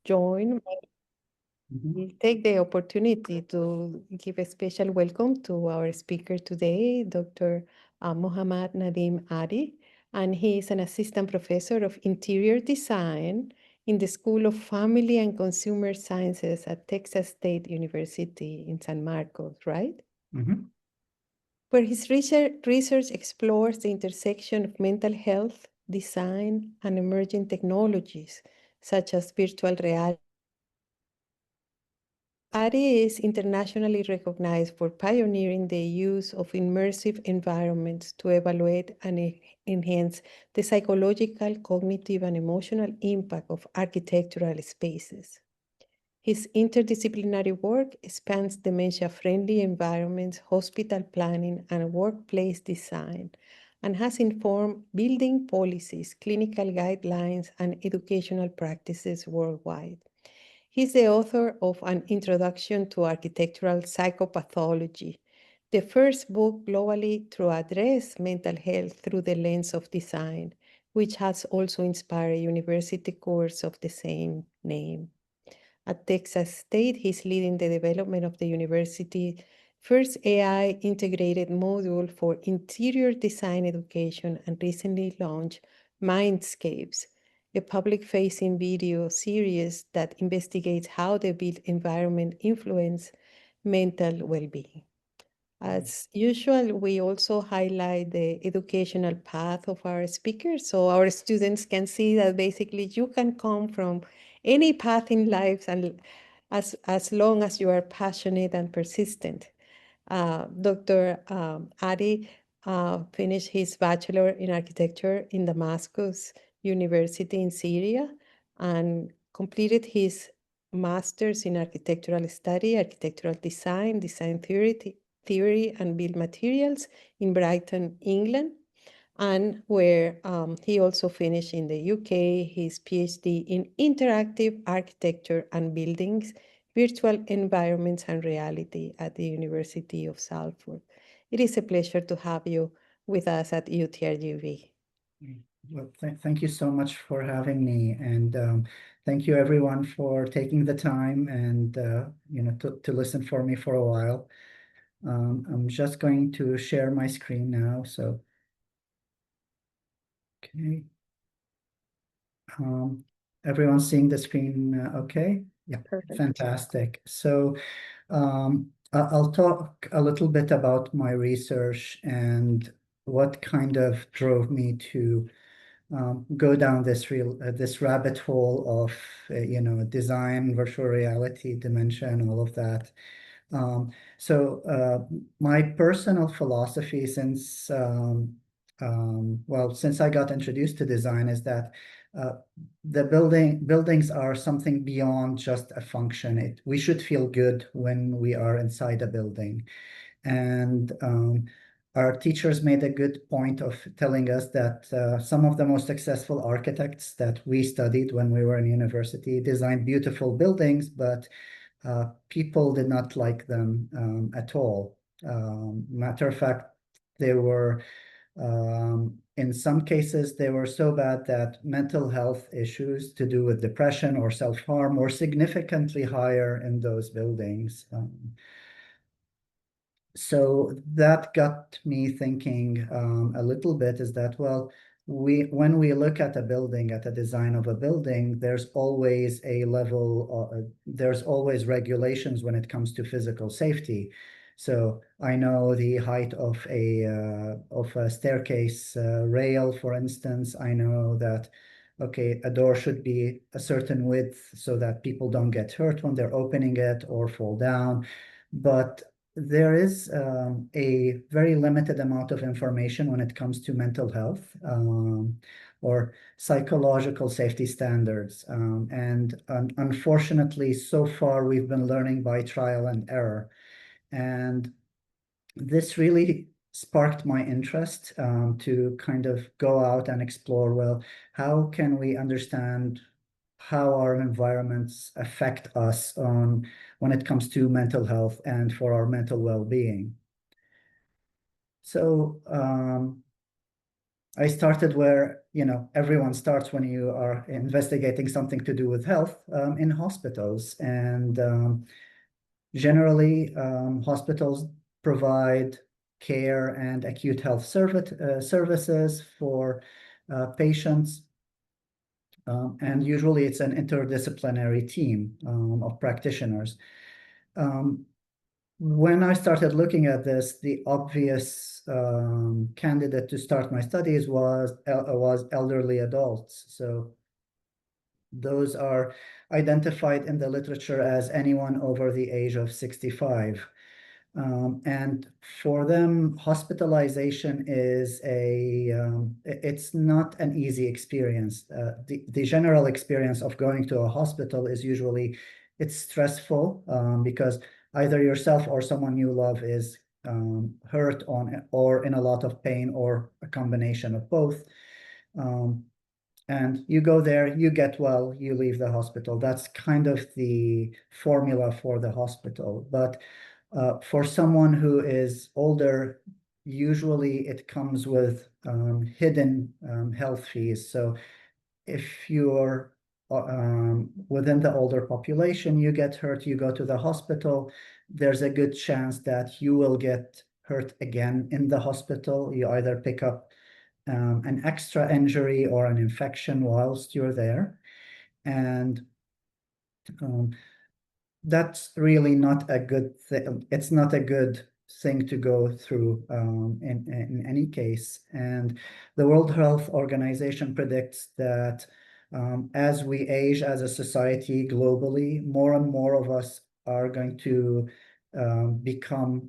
join, Mhm. we'll take the opportunity to give a special welcome to our speaker today, Dr. Mohammad Nadim Adi, and he is an assistant professor of interior design in the School of Family and Consumer Sciences at Texas State University in San Marcos, right? Mhm. Where his research explores the intersection of mental health, design, and emerging technologies such as virtual reality. Ari is internationally recognized for pioneering the use of immersive environments to evaluate and enhance the psychological, cognitive, and emotional impact of architectural spaces. His interdisciplinary work spans dementia-friendly environments, hospital planning, and workplace design, and has informed building policies, clinical guidelines, and educational practices worldwide. He's the author of An Introduction to Architectural Psychopathology, the first book globally to address mental health through the lens of design, which has also inspired a university course of the same name. At Texas State, he's leading the development of the university's first AI integrated module for interior design education and recently launched Mindscapes, a public facing video series that investigates how the built environment influence mental well being. As usual, we also highlight the educational path of our speakers so our students can see that basically you can come from any path in life and as long as you are passionate and persistent. Dr. Adi finished his bachelor in architecture in Damascus University in Syria and completed his master's in architectural study, architectural design, design theory and build materials in Brighton, England, and where he also finished in the UK his PhD in interactive architecture and buildings, virtual environments and reality at the University of Salford. It is a pleasure to have you with us at UTRGV. Well, thank you so much for having me, and thank you everyone for taking the time and to listen for me for a while. I'm just going to share my screen now. So, okay, um, everyone's seeing the screen, okay? Yeah, Perfect. fantastic. So, I'll talk a little bit about my research and what kind of drove me to go down this rabbit hole of design, virtual reality, dementia, and all of that. Um, so my personal philosophy since I got introduced to design is that uh, the buildings are something beyond just a function. We should feel good when we are inside a building. And our teachers made a good point of telling us that some of the most successful architects that we studied when we were in university designed beautiful buildings, but people did not like them at all. Matter of fact, they were, in some cases, they were so bad that mental health issues to do with depression or self-harm were significantly higher in those buildings. So that got me thinking a little bit is that, well, when we look at a building, at a design of a building, there's always a level, there's always regulations when it comes to physical safety. So I know the height of a staircase rail, for instance. I know that, okay, a door should be a certain width so that people don't get hurt when they're opening it or fall down. But there is a very limited amount of information when it comes to mental health or psychological safety standards. And unfortunately, so far, we've been learning by trial and error. And this really sparked my interest to kind of go out and explore, well, how can we understand how our environments affect us when it comes to mental health and for our mental well-being. So I started where, everyone starts when you are investigating something to do with health, in hospitals. And generally, hospitals provide care and acute health services for patients. And usually it's an interdisciplinary team of practitioners. Um, when I started looking at this, the obvious candidate to start my studies was elderly adults. So those are identified in the literature as anyone over the age of 65. And for them, hospitalization is it's not an easy experience. The general experience of going to a hospital is usually, it's stressful, because either yourself or someone you love is hurt or in a lot of pain, or a combination of both. Um, and you go there, you get well, you leave the hospital. That's kind of the formula for the hospital. But for someone who is older, usually it comes with hidden health fees. So if you're within the older population, you get hurt, you go to the hospital, there's a good chance that you will get hurt again in the hospital. You either pick up an extra injury or an infection whilst you're there. And um, that's really not a good thing. It's not a good thing to go through in any case. And the World Health Organization predicts that as we age as a society globally, more and more of us are going to become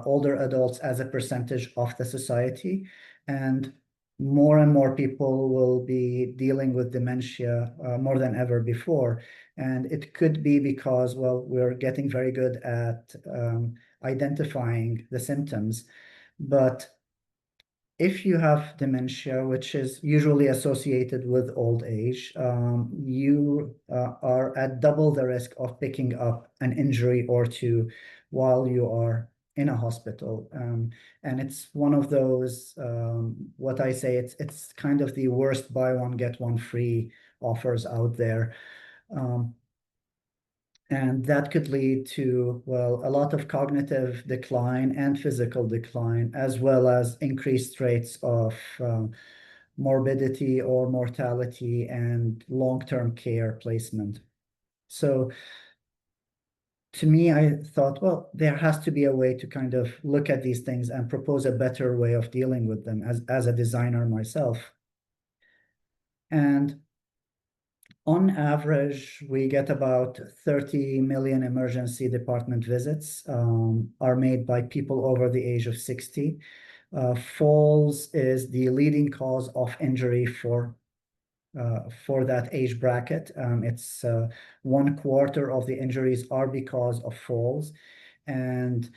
older adults as a percentage of the society. And more people will be dealing with dementia more than ever before. And it could be because, well, we're getting very good at identifying the symptoms. But if you have dementia, which is usually associated with old age, you are at double the risk of picking up an injury or two while you are in a hospital. And it's one of those, what I say, it's kind of the worst buy one, get one free offers out there. And that could lead to, well, a lot of cognitive decline and physical decline, as well as increased rates of morbidity or mortality and long-term care placement. So to me, I thought, well, there has to be a way to kind of look at these things and propose a better way of dealing with them as a designer myself. And on average, we get about 30 million emergency department visits are made by people over the age of 60. Falls is the leading cause of injury for that age bracket. It's 1/4 of the injuries are because of falls. And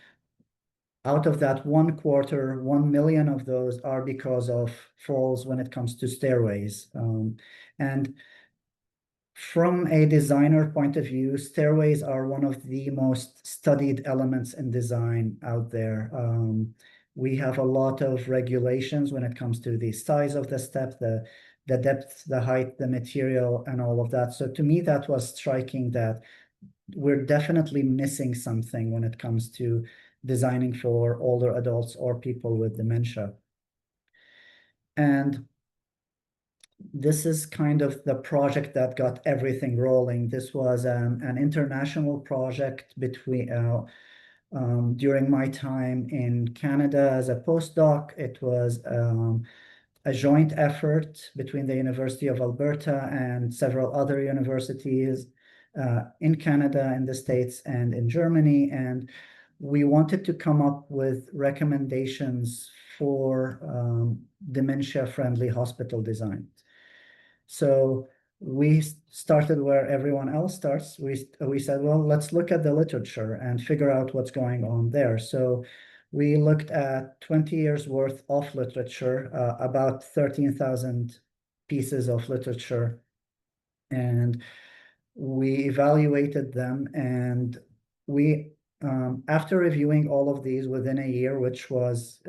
out of that 1/4, 1 million of those are because of falls when it comes to stairways. And from a designer point of view, stairways are one of the most studied elements in design out there. We have a lot of regulations when it comes to the size of the step, the depth, the height, the material, and all of that. So to me, that was striking that we're definitely missing something when it comes to designing for older adults or people with dementia. And this is kind of the project that got everything rolling. This was an international project during my time in Canada as a postdoc. It was a joint effort between the University of Alberta and several other universities in Canada, in the States, and in Germany. And we wanted to come up with recommendations for dementia-friendly hospital design. So we started where everyone else starts. We said, well, let's look at the literature and figure out what's going on there. So we looked at 20 years worth of literature, about 13,000 pieces of literature, and we evaluated them. And we, after reviewing all of these within a year, which was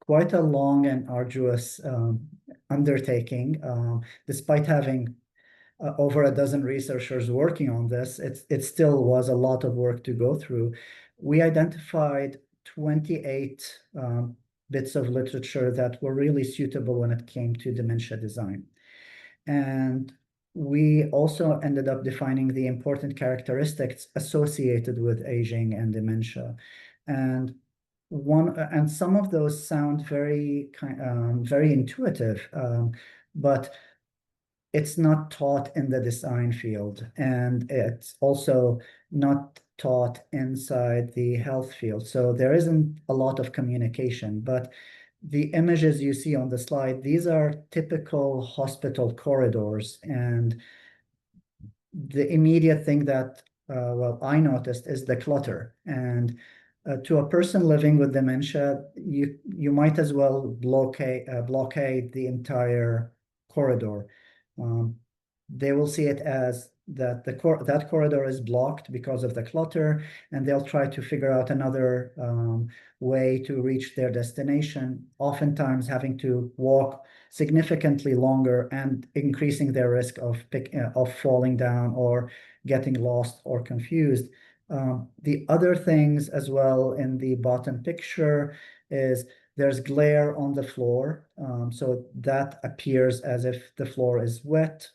quite a long and arduous undertaking. Despite having over a dozen researchers working on this, it still was a lot of work to go through. We identified 28 bits of literature that were really suitable when it came to dementia design. And we also ended up defining the important characteristics associated with aging and dementia. And some of those sound very intuitive, but it's not taught in the design field, and it's also not taught inside the health field. So there isn't a lot of communication, but the images you see on the slide, these are typical hospital corridors. And the immediate thing that, well, I noticed is the clutter. And to a person living with dementia, you might as well blockade the entire corridor. They will see it as that that corridor is blocked because of the clutter, and they'll try to figure out another way to reach their destination, oftentimes having to walk significantly longer and increasing their risk of falling down or getting lost or confused. The other things as well in the bottom picture is there's glare on the floor, so that appears as if the floor is wet.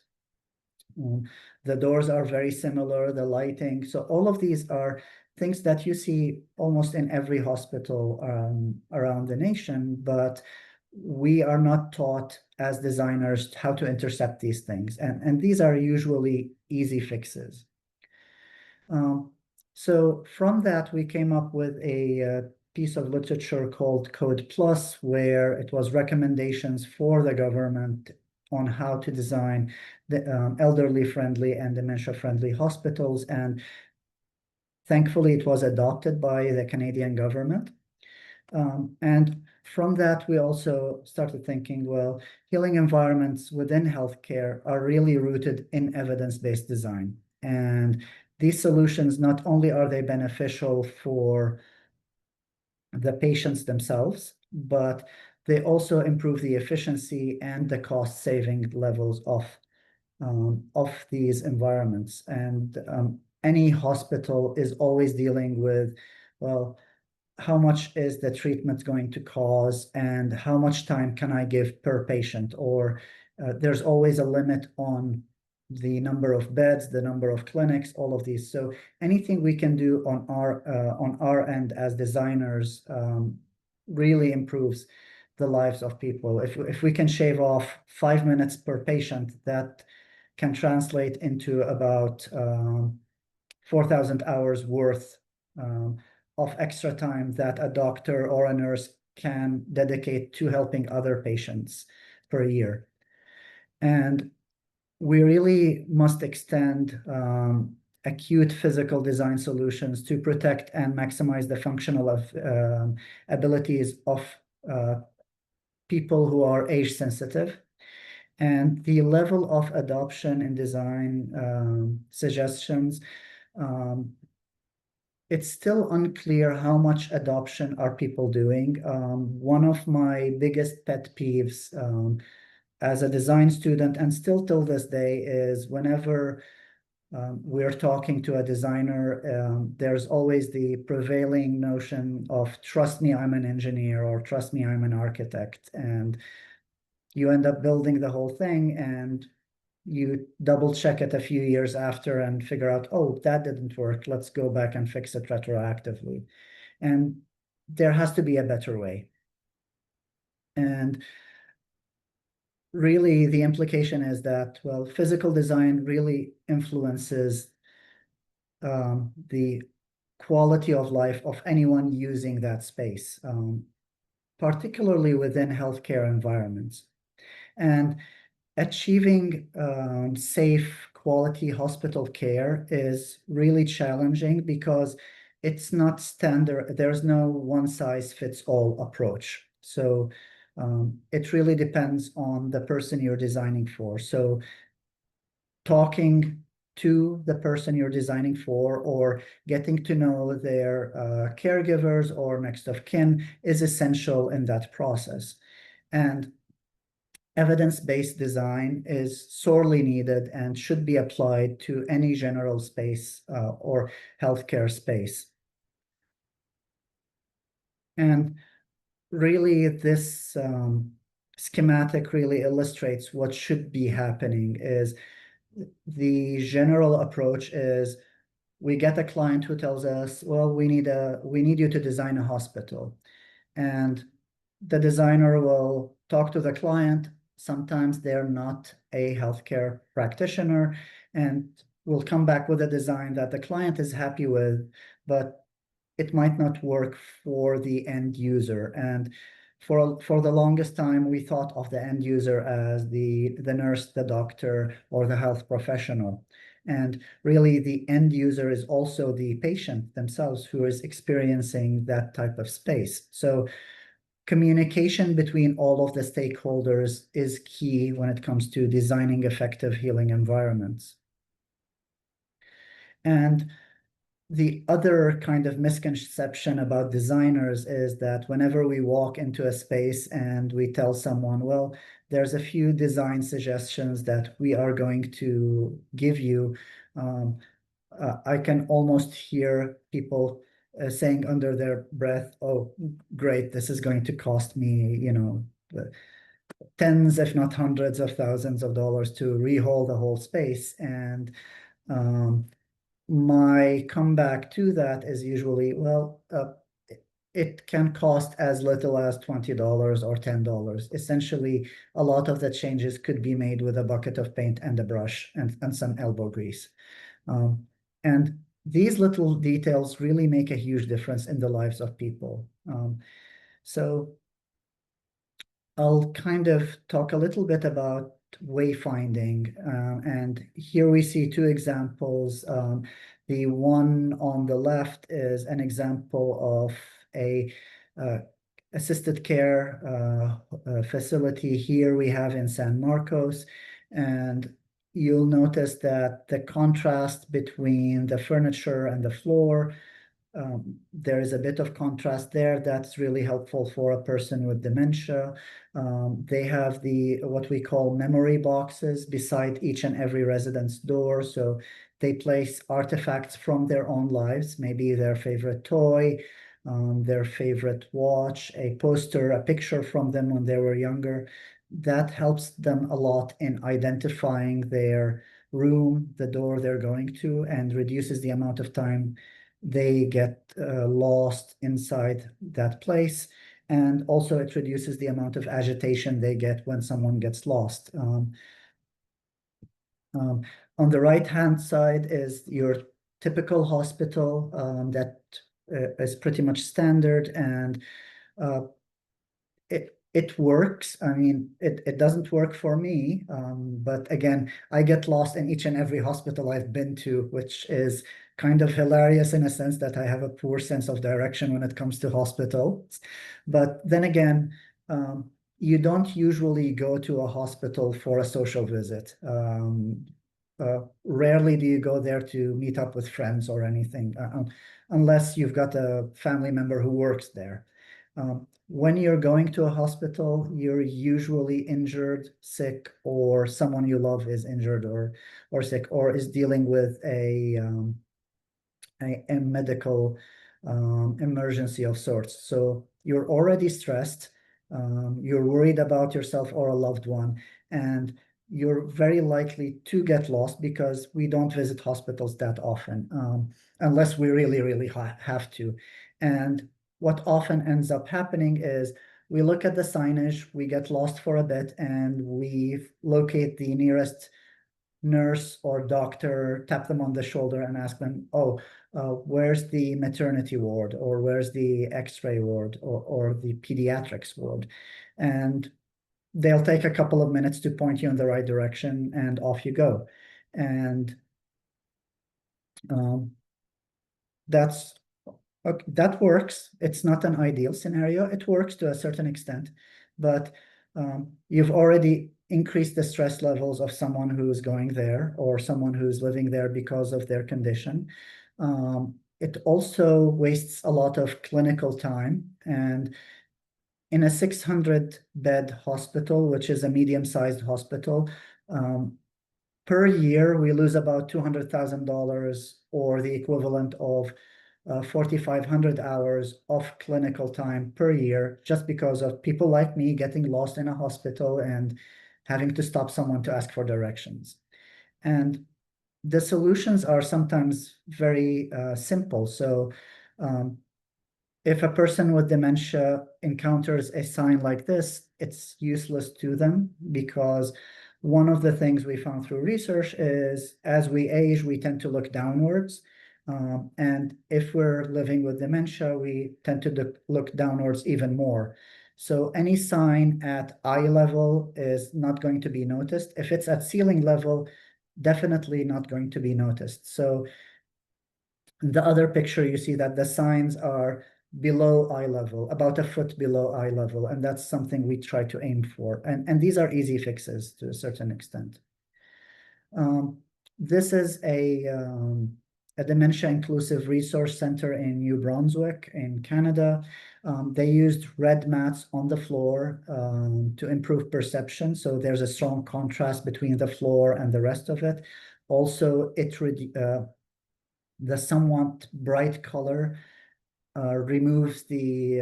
The doors are very similar, the lighting. So all of these are things that you see almost in every hospital around the nation, but we are not taught as designers how to intercept these things. And these are usually easy fixes. So from that, we came up with a piece of literature called Code Plus, where it was recommendations for the government on how to design the elderly-friendly and dementia-friendly hospitals. And thankfully, it was adopted by the Canadian government. And from that, we also started thinking, well, healing environments within healthcare are really rooted in evidence-based design. And these solutions, not only are they beneficial for the patients themselves, but they also improve the efficiency and the cost-saving levels of these environments. And any hospital is always dealing with, well, how much is the treatment going to cost and how much time can I give per patient? Or there's always a limit on the number of beds, the number of clinics, all of these. So anything we can do on our end as designers really improves the lives of people. If we can shave off 5 minutes per patient, that can translate into about 4,000 hours worth of extra time that a doctor or a nurse can dedicate to helping other patients per year. And we really must extend acute physical design solutions to protect and maximize the functional abilities of people who are age sensitive. And the level of adoption and design suggestions, it's still unclear how much adoption are people doing. One of my biggest pet peeves as a design student, and still till this day, is whenever we're talking to a designer, there's always the prevailing notion of trust me, I'm an engineer, or trust me, I'm an architect. And you end up building the whole thing and you double check it a few years after and figure out, oh, that didn't work. Let's go back and fix it retroactively. And there has to be a better way. And really, the implication is that, well, physical design really influences the quality of life of anyone using that space, particularly within healthcare environments. And achieving safe, quality hospital care is really challenging because it's not standard. There's no one-size-fits-all approach. So it really depends on the person you're designing for. So talking to the person you're designing for or getting to know their caregivers or next of kin is essential in that process. And evidence-based design is sorely needed and should be applied to any general space or healthcare space. And really, this schematic really illustrates what should be happening. Is the general approach is we get a client who tells us, well, we need you to design a hospital. And the designer will talk to the client. Sometimes they're not a healthcare practitioner and will come back with a design that the client is happy with, but it might not work for the end user. And for the longest time, we thought of the end user as the nurse, the doctor, or the health professional. And really, the end user is also the patient themselves who is experiencing that type of space. So communication between all of the stakeholders is key when it comes to designing effective healing environments. And the other kind of misconception about designers is that whenever we walk into a space and we tell someone, well, there's a few design suggestions that we are going to give you, I can almost hear people saying under their breath, oh, great, this is going to cost me, tens, if not hundreds of thousands of dollars to rehaul the whole space. And my comeback to that is usually, well, it can cost as little as $20 or $10. Essentially, a lot of the changes could be made with a bucket of paint and a brush and some elbow grease. And these little details really make a huge difference in the lives of people. So I'll kind of talk a little bit about wayfinding. And here we see two examples. The one on the left is an example of a assisted care facility here we have in San Marcos. And you'll notice that the contrast between the furniture and the floor, there is a bit of contrast there that's really helpful for a person with dementia. They have what we call memory boxes beside each and every resident's door. So they place artifacts from their own lives, maybe their favorite toy, their favorite watch, a poster, a picture from them when they were younger. That helps them a lot in identifying their room, the door they're going to, and reduces the amount of time they get lost inside that place. And also it reduces the amount of agitation they get when someone gets lost. On the right-hand side is your typical hospital that is pretty much standard, and it works. I mean, it doesn't work for me, but again, I get lost in each and every hospital I've been to, which is kind of hilarious in a sense that I have a poor sense of direction when it comes to hospitals. But then again, you don't usually go to a hospital for a social visit. Rarely do you go there to meet up with friends or anything, unless you've got a family member who works there. When you're going to a hospital, you're usually injured, sick, or someone you love is injured or sick, or is dealing with a medical emergency of sorts. So you're already stressed, you're worried about yourself or a loved one, and you're very likely to get lost because we don't visit hospitals that often, unless we really, really have to. And what often ends up happening is we look at the signage, we get lost for a bit, and we locate the nearest nurse or doctor, tap them on the shoulder and ask them, oh, where's the maternity ward, or where's the x-ray ward, or the pediatrics ward? And they'll take a couple of minutes to point you in the right direction, and off you go. And that works. It's not an ideal scenario. It works to a certain extent, but you've already increased the stress levels of someone who's going there or someone who's living there because of their condition. It also wastes a lot of clinical time, and in a 600-bed hospital, which is a medium-sized hospital, per year we lose about $200,000 or the equivalent of 4,500 hours of clinical time per year just because of people like me getting lost in a hospital and having to stop someone to ask for directions. And the solutions are sometimes very simple. So if a person with dementia encounters a sign like this, it's useless to them because one of the things we found through research is as we age, we tend to look downwards. And if we're living with dementia, we tend to look downwards even more. So any sign at eye level is not going to be noticed. If it's at ceiling level, definitely not going to be noticed. So in the other picture, you see that the signs are below eye level, about a foot below eye level, and that's something we try to aim for. And these are easy fixes to a certain extent. This is a dementia inclusive resource center in New Brunswick in Canada. They used red mats on the floor to improve perception. So there's a strong contrast between the floor and the rest of it. Also, the somewhat bright color removes the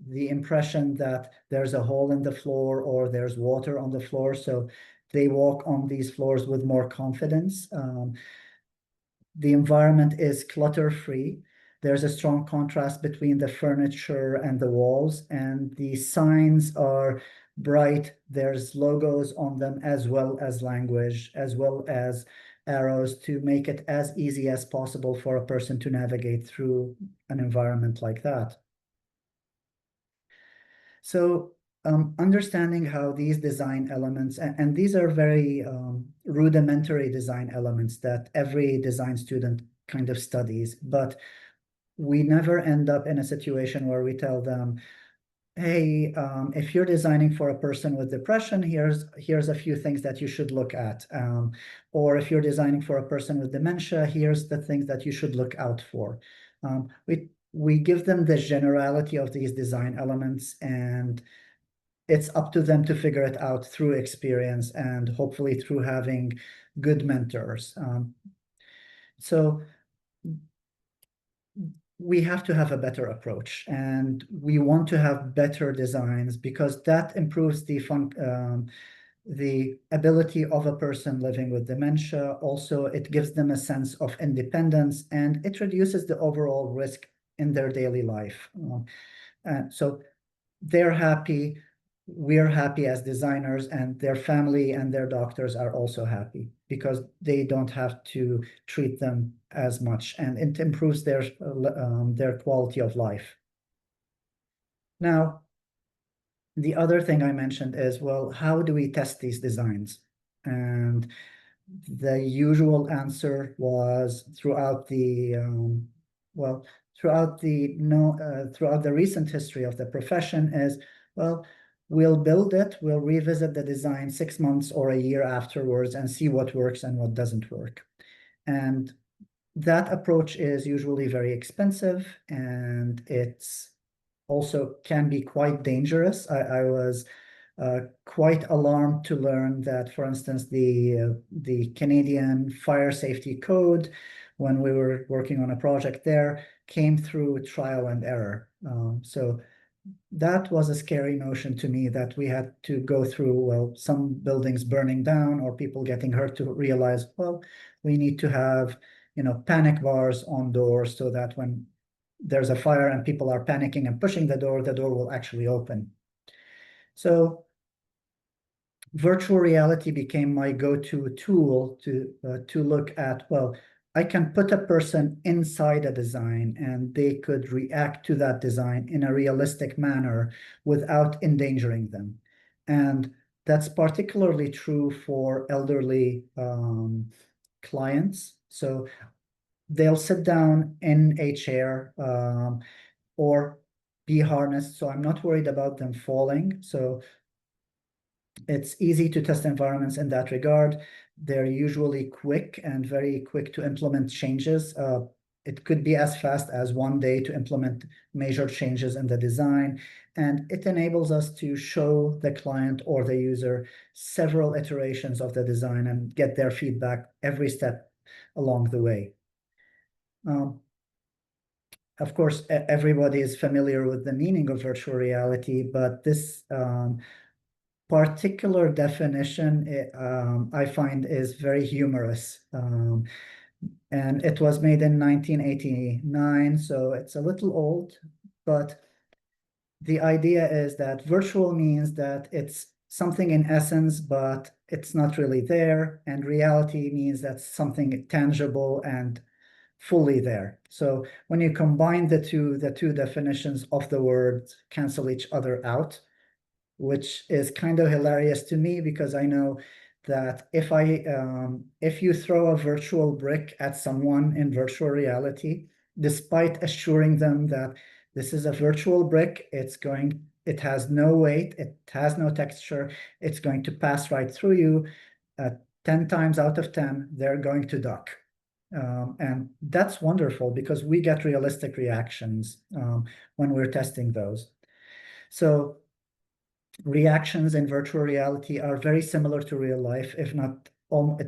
impression that there's a hole in the floor or there's water on the floor. So they walk on these floors with more confidence. The environment is clutter-free. There's a strong contrast between the furniture and the walls, and the signs are bright. There's logos on them as well as language, as well as arrows to make it as easy as possible for a person to navigate through an environment like that. So understanding how these design elements, and these are very rudimentary design elements that every design student kind of studies, but we never end up in a situation where we tell them, hey, if you're designing for a person with depression, here's a few things that you should look at. Or if you're designing for a person with dementia, here's the things that you should look out for. We give them the generality of these design elements, and it's up to them to figure it out through experience and hopefully through having good mentors. So we have to have a better approach, and we want to have better designs because that improves the ability of a person living with dementia. Also, it gives them a sense of independence, and it reduces the overall risk in their daily life. So they're happy, we're happy as designers, and their family and their doctors are also happy because they don't have to treat them as much, and it improves their quality of life. Now, the other thing I mentioned is, well, how do we test these designs? And the usual answer was throughout the recent history of the profession is, well, we'll build it, we'll revisit the design 6 months or a year afterwards and see what works and what doesn't work. And that approach is usually very expensive, and it's also can be quite dangerous. I was quite alarmed to learn that, for instance, the Canadian Fire Safety Code, when we were working on a project there, came through trial and error. So that was a scary notion to me, that we had to go through, well, some buildings burning down or people getting hurt, to realize, well, we need to have, panic bars on doors so that when there's a fire and people are panicking and pushing the door will actually open. So virtual reality became my go-to tool to look at, well, I can put a person inside a design and they could react to that design in a realistic manner without endangering them. And that's particularly true for elderly clients. So they'll sit down in a chair or be harnessed. So I'm not worried about them falling. So it's easy to test environments in that regard. They're usually quick and very quick to implement changes. it could be as fast as one day to implement major changes in the design. And it enables us to show the client or the user several iterations of the design and get their feedback every step along the way. Of course, everybody is familiar with the meaning of virtual reality, but this particular definition I find is very humorous. And it was made in 1989, so it's a little old, but the idea is that virtual means that it's something in essence, but it's not really there. And reality means that's something tangible and fully there. So when you combine the two definitions of the words cancel each other out, which is kind of hilarious to me because I know that if you throw a virtual brick at someone in virtual reality, despite assuring them that this is a virtual brick, it has no weight, it has no texture, it's going to pass right through you, 10 times out of 10, they're going to duck. And that's wonderful because we get realistic reactions when we're testing those. So reactions in virtual reality are very similar to real life, if not,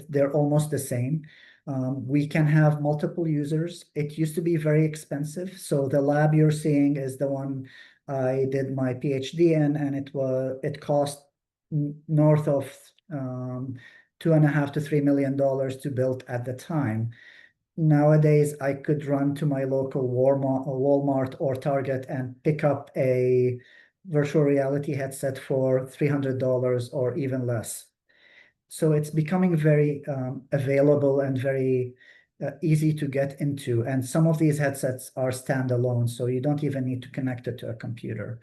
they're almost the same. We can have multiple users. It used to be very expensive. So the lab you're seeing is the one I did my PhD in, and it cost north of $2.5 to $3 million to build at the time. Nowadays, I could run to my local Walmart or Target and pick up a virtual reality headset for $300 or even less. So it's becoming very available and very easy to get into. And some of these headsets are standalone, so you don't even need to connect it to a computer.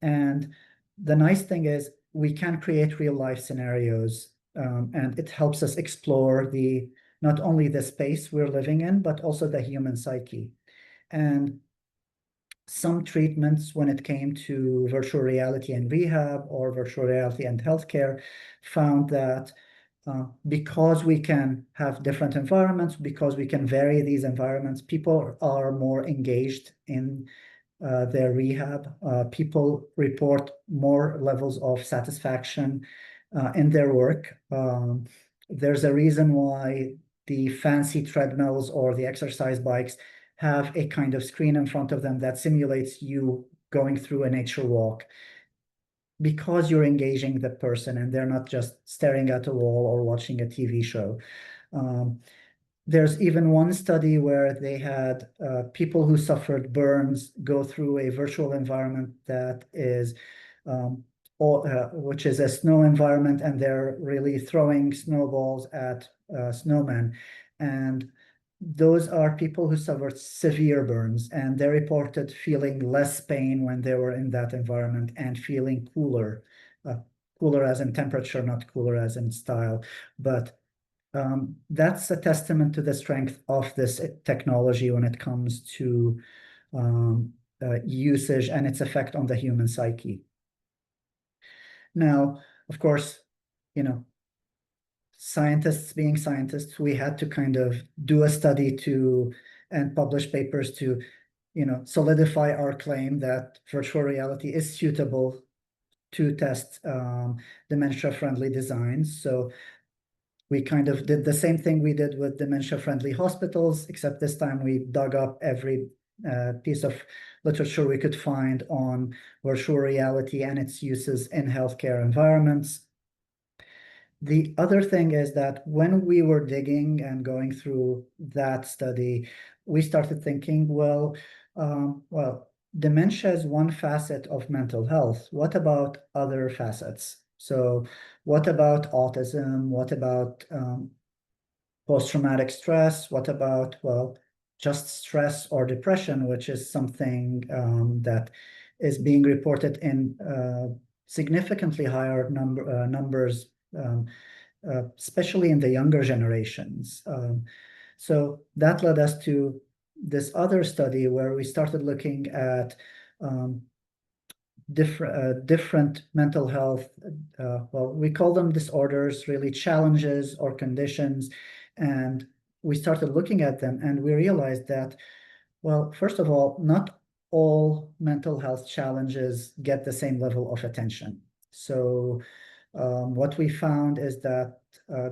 And the nice thing is we can create real life scenarios, and it helps us explore not only the space we're living in, but also the human psyche. And some treatments when it came to virtual reality and rehab or virtual reality and healthcare found that because we can have different environments, because we can vary these environments, people are more engaged in their rehab. People report more levels of satisfaction in their work. There's a reason why the fancy treadmills or the exercise bikes have a kind of screen in front of them that simulates you going through a nature walk, because you're engaging the person and they're not just staring at a wall or watching a TV show. There's even one study where they had people who suffered burns go through a virtual environment that is, which is a snow environment, and they're really throwing snowballs at snowmen. And those are people who suffered severe burns, and they reported feeling less pain when they were in that environment and feeling cooler, cooler as in temperature, not cooler as in style. But that's a testament to the strength of this technology when it comes to usage and its effect on the human psyche. Now, of course, scientists being scientists, we had to kind of do a study and publish papers to, solidify our claim that virtual reality is suitable to test dementia-friendly designs. So we kind of did the same thing we did with dementia-friendly hospitals, except this time we dug up every piece of literature we could find on virtual reality and its uses in healthcare environments. The other thing is that when we were digging and going through that study, we started thinking, well, dementia is one facet of mental health. What about other facets? So what about autism? What about post-traumatic stress? What about, just stress or depression, which is something that is being reported in significantly higher numbers, especially in the younger generations. So that led us to this other study where we started looking at different mental health, we call them disorders, really challenges or conditions. And we started looking at them and we realized that, well, first of all, not all mental health challenges get the same level of attention. So what we found is that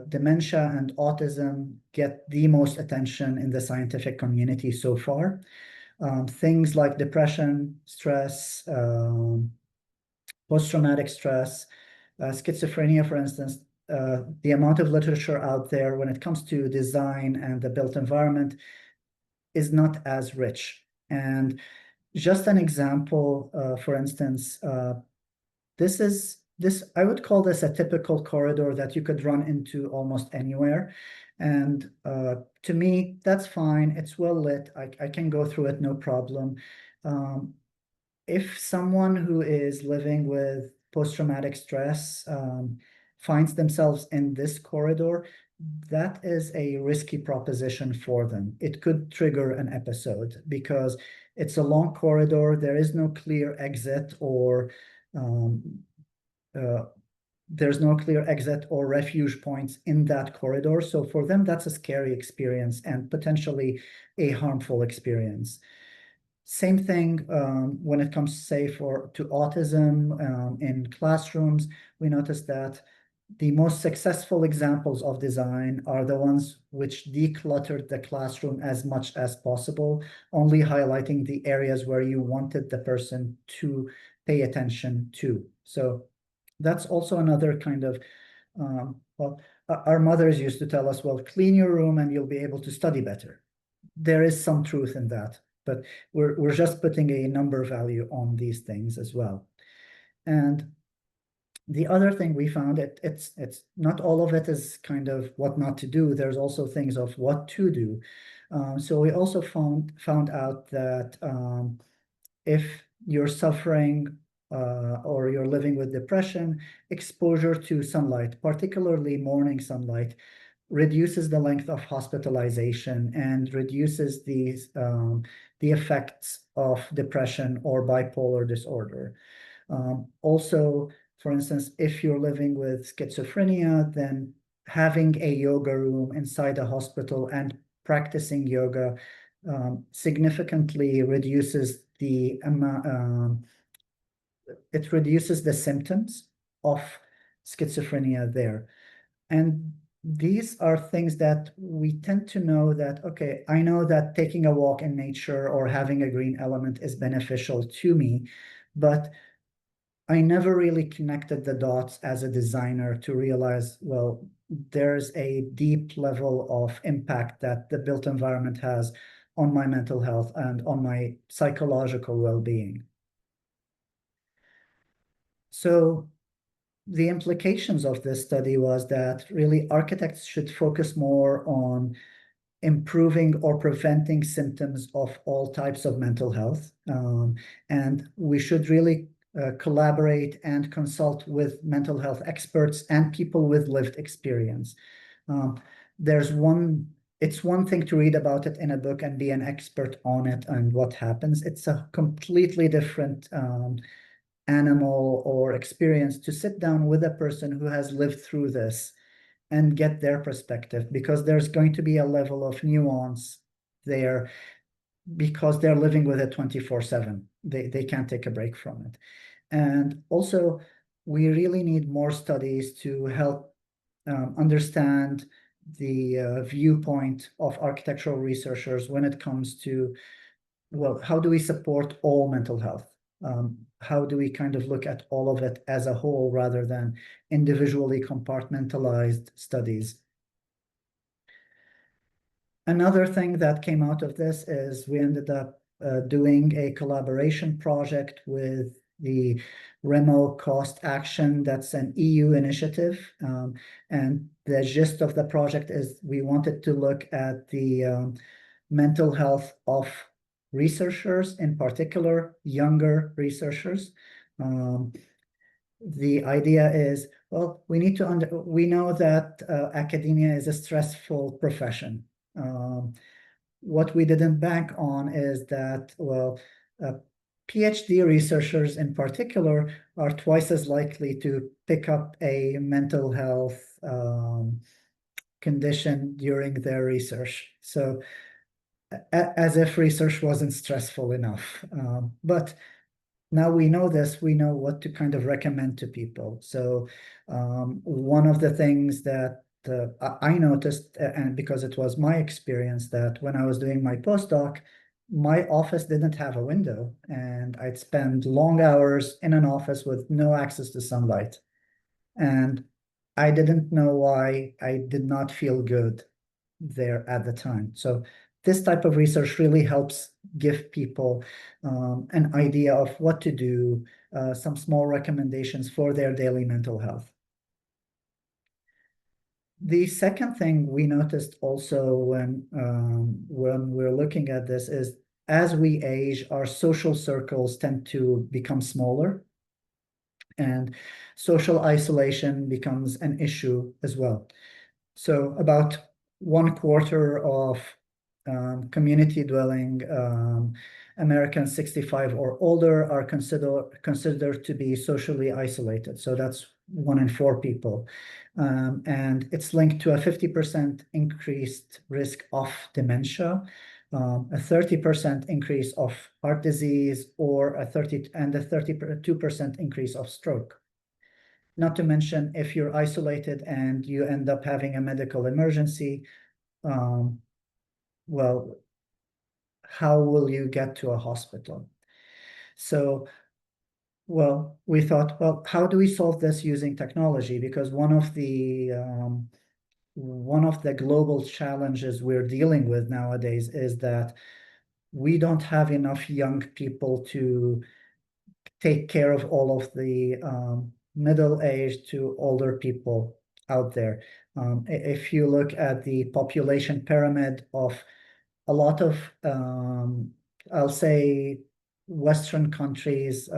dementia and autism get the most attention in the scientific community so far. Things like depression, stress, post-traumatic stress, schizophrenia, for instance, the amount of literature out there when it comes to design and the built environment is not as rich. And just an example, for instance, this I would call this a typical corridor that you could run into almost anywhere. And to me, that's fine. It's well lit. I can go through it, no problem. If someone who is living with post-traumatic stress finds themselves in this corridor, that is a risky proposition for them. It could trigger an episode because it's a long corridor. There is no clear exit or there's no clear exit or refuge points in that corridor. So for them, that's a scary experience and potentially a harmful experience. Same thing when it comes, say, to autism in classrooms. We noticed that the most successful examples of design are the ones which decluttered the classroom as much as possible, only highlighting the areas where you wanted the person to pay attention to. So that's also another kind of, well, our mothers used to tell us, well, clean your room and you'll be able to study better. There is some truth in that, but we're just putting a number value on these things as well. And the other thing we found, it's not all of it is kind of what not to do. There's also things of what to do. So we also found out that if you're suffering or you're living with depression, exposure to sunlight, particularly morning sunlight, reduces the length of hospitalization and reduces the effects of depression or bipolar disorder. Also, for instance, if you're living with schizophrenia, then having a yoga room inside a hospital and practicing yoga significantly reduces the amount, it reduces the symptoms of schizophrenia there. And these are things that we tend to know that, okay, I know that taking a walk in nature or having a green element is beneficial to me, but I never really connected the dots as a designer to realize, well, there's a deep level of impact that the built environment has on my mental health and on my psychological well-being. So the implications of this study was that really architects should focus more on improving or preventing symptoms of all types of mental health. And we should really collaborate and consult with mental health experts and people with lived experience. It's one thing to read about it in a book and be an expert on it and what happens. It's a completely different animal or experience to sit down with a person who has lived through this and get their perspective, because there's going to be a level of nuance there because they're living with it 24/7. They can't take a break from it. And also, we really need more studies to help understand the viewpoint of architectural researchers when it comes to, well, how do we support all mental health? How do we kind of look at all of it as a whole rather than individually compartmentalized studies? Another thing that came out of this is we ended up doing a collaboration project with the Remo Cost Action. That's an EU initiative. And the gist of the project is we wanted to look at the mental health of researchers, in particular, younger researchers. The idea is, well, we need to we know that academia is a stressful profession. What we didn't bank on is that, well, PhD researchers in particular are twice as likely to pick up a mental health condition during their research. So as if research wasn't stressful enough. But now we know this, we know what to kind of recommend to people. So one of the things that I noticed, and because it was my experience, that when I was doing my postdoc, my office didn't have a window, and I'd spend long hours in an office with no access to sunlight. And I didn't know why. I did not feel good there at the time. So this type of research really helps give people an idea of what to do, some small recommendations for their daily mental health. The second thing we noticed also when we're looking at this is, as we age, our social circles tend to become smaller, and social isolation becomes an issue as well. So about 1/4 of community dwelling Americans 65 or older are considered to be socially isolated. So that's 1 in 4 people. And it's linked to a 50% increased risk of dementia, a 30% increase of heart disease, or a 32% increase of stroke. Not to mention, if you're isolated and you end up having a medical emergency, well, how will you get to a hospital? So, well, we thought, well, how do we solve this using technology? Because one of the global challenges we're dealing with nowadays is that we don't have enough young people to take care of all of the middle-aged to older people out there. If you look at the population pyramid of a lot of, I'll say, Western countries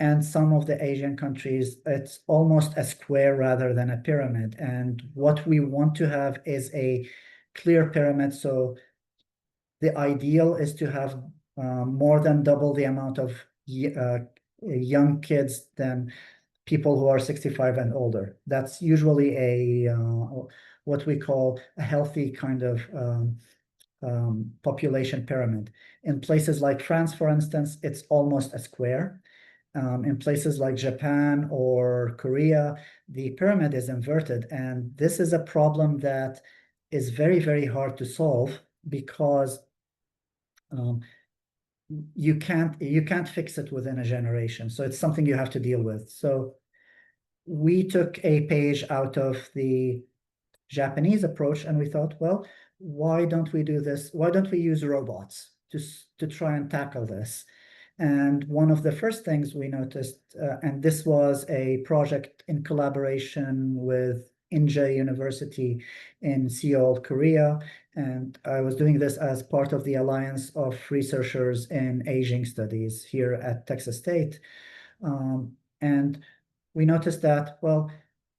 and some of the Asian countries, it's almost a square rather than a pyramid. And what we want to have is a clear pyramid. So the ideal is to have more than double the amount of young kids than people who are 65 and older. That's usually what we call a healthy kind of population pyramid. In places like France, for instance, it's almost a square. In places like Japan or Korea, the pyramid is inverted. And this is a problem that is very, very hard to solve, because you can't fix it within a generation. So it's something you have to deal with. So we took a page out of the Japanese approach, and we thought, well, why don't we do this? Why don't we use robots to try and tackle this? And one of the first things we noticed, and this was a project in collaboration with Inja University in Seoul, Korea, and I was doing this as part of the Alliance of Researchers in Aging Studies here at Texas State. And we noticed that, well,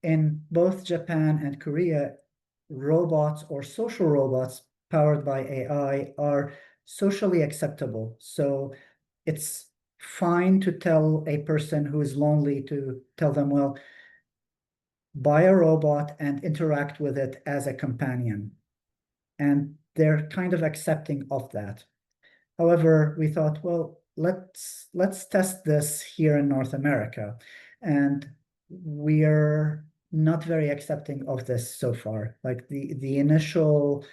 in both Japan and Korea, robots or social robots powered by AI are socially acceptable. So it's fine to tell a person who is lonely, to tell them, well, buy a robot and interact with it as a companion. And they're kind of accepting of that. However, we thought, well, let's test this here in North America. And we are not very accepting of this so far. Like the initial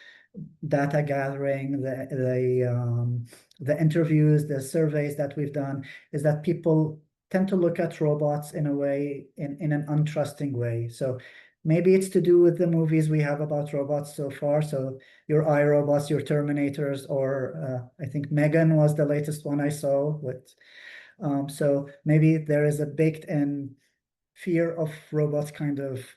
data gathering, the interviews, the surveys that we've done, is that people tend to look at robots in a way, in an untrusting way. So maybe it's to do with the movies we have about robots so far. So your iRobots, your Terminators, or I think Megan was the latest one I saw. So maybe there is a baked-in fear of robots kind of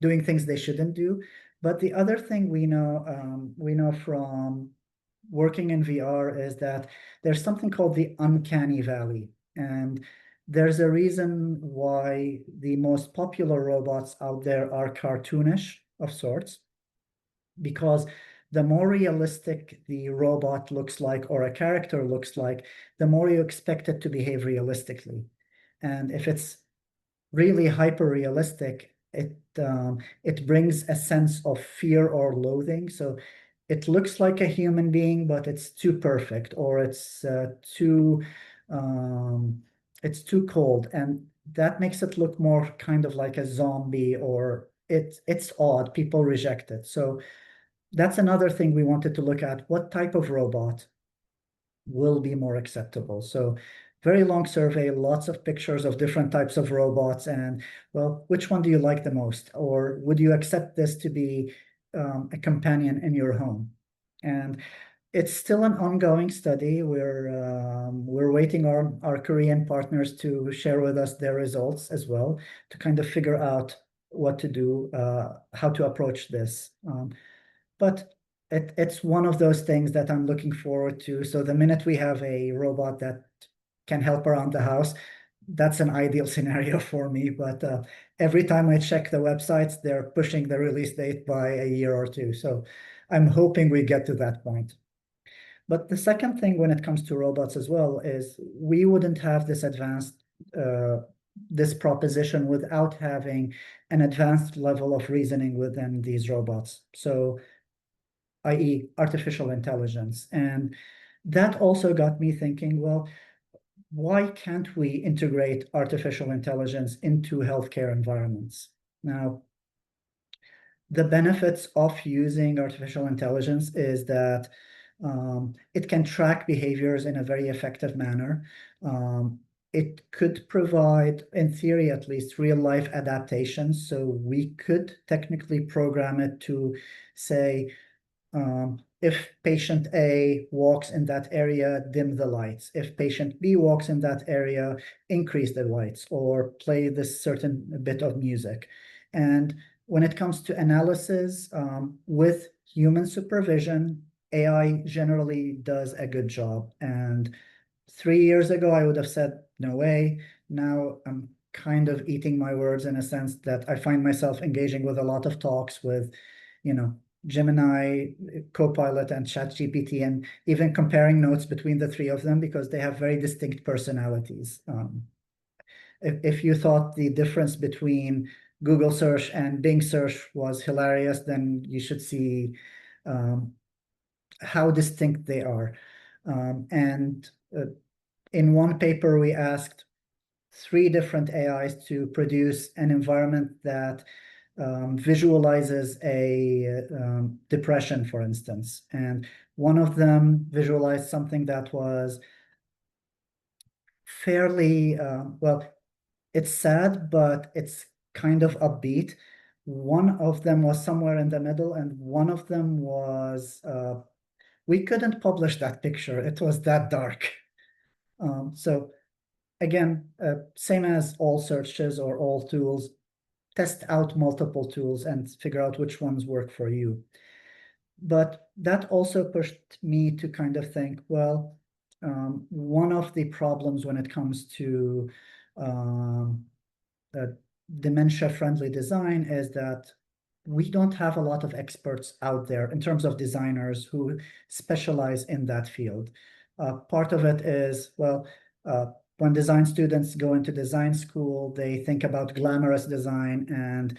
doing things they shouldn't do. But the other thing we know from working in VR is that there's something called the uncanny valley. And there's a reason why the most popular robots out there are cartoonish of sorts, because the more realistic the robot looks like, or a character looks like, the more you expect it to behave realistically. And if it's really hyper realistic, it brings a sense of fear or loathing. So it looks like a human being, but it's too perfect, or um, it's too cold, and that makes it look more kind of like a zombie, or it's odd. People reject it. So that's another thing we wanted to look at. What type of robot will be more acceptable? So very long survey, lots of pictures of different types of robots, and well, which one do you like the most? Or would you accept this to be a companion in your home? And it's still an ongoing study. We're waiting on our Korean partners to share with us their results as well, to kind of figure out what to do, how to approach this. But it's one of those things that I'm looking forward to. So the minute we have a robot that can help around the house, that's an ideal scenario for me. But every time I check the websites, they're pushing the release date by a year or two. So I'm hoping we get to that point. But the second thing when it comes to robots as well is we wouldn't have uh, this proposition without having an advanced level of reasoning within these robots. So i.e. artificial intelligence. And that also got me thinking, well, why can't we integrate artificial intelligence into healthcare environments? Now, the benefits of using artificial intelligence is that it can track behaviors in a very effective manner. It could provide, in theory at least, real life adaptations. So we could technically program it to say, if patient A walks in that area, dim the lights. If patient B walks in that area, increase the lights or play this certain bit of music. And when it comes to analysis, with human supervision, AI generally does a good job. And 3 years ago, I would have said, no way. Now I'm kind of eating my words in a sense that I find myself engaging with a lot of talks with, you know, Gemini, Copilot, and ChatGPT, and even comparing notes between the three of them because they have very distinct personalities. If you thought the difference between Google search and Bing search was hilarious, then you should see um, how distinct they are. And in one paper, we asked 3 different AIs to produce an environment that visualizes a depression, for instance. And one of them visualized something that was fairly, well, it's sad, but it's kind of upbeat. One of them was somewhere in the middle, and one of them was, we couldn't publish that picture. It was that dark. So again, same as all searches or all tools, test out multiple tools and figure out which ones work for you. But that also pushed me to kind of think, well, one of the problems when it comes to um, uh, dementia-friendly design is that we don't have a lot of experts out there in terms of designers who specialize in that field. Part of it is, well, when design students go into design school, they think about glamorous design, and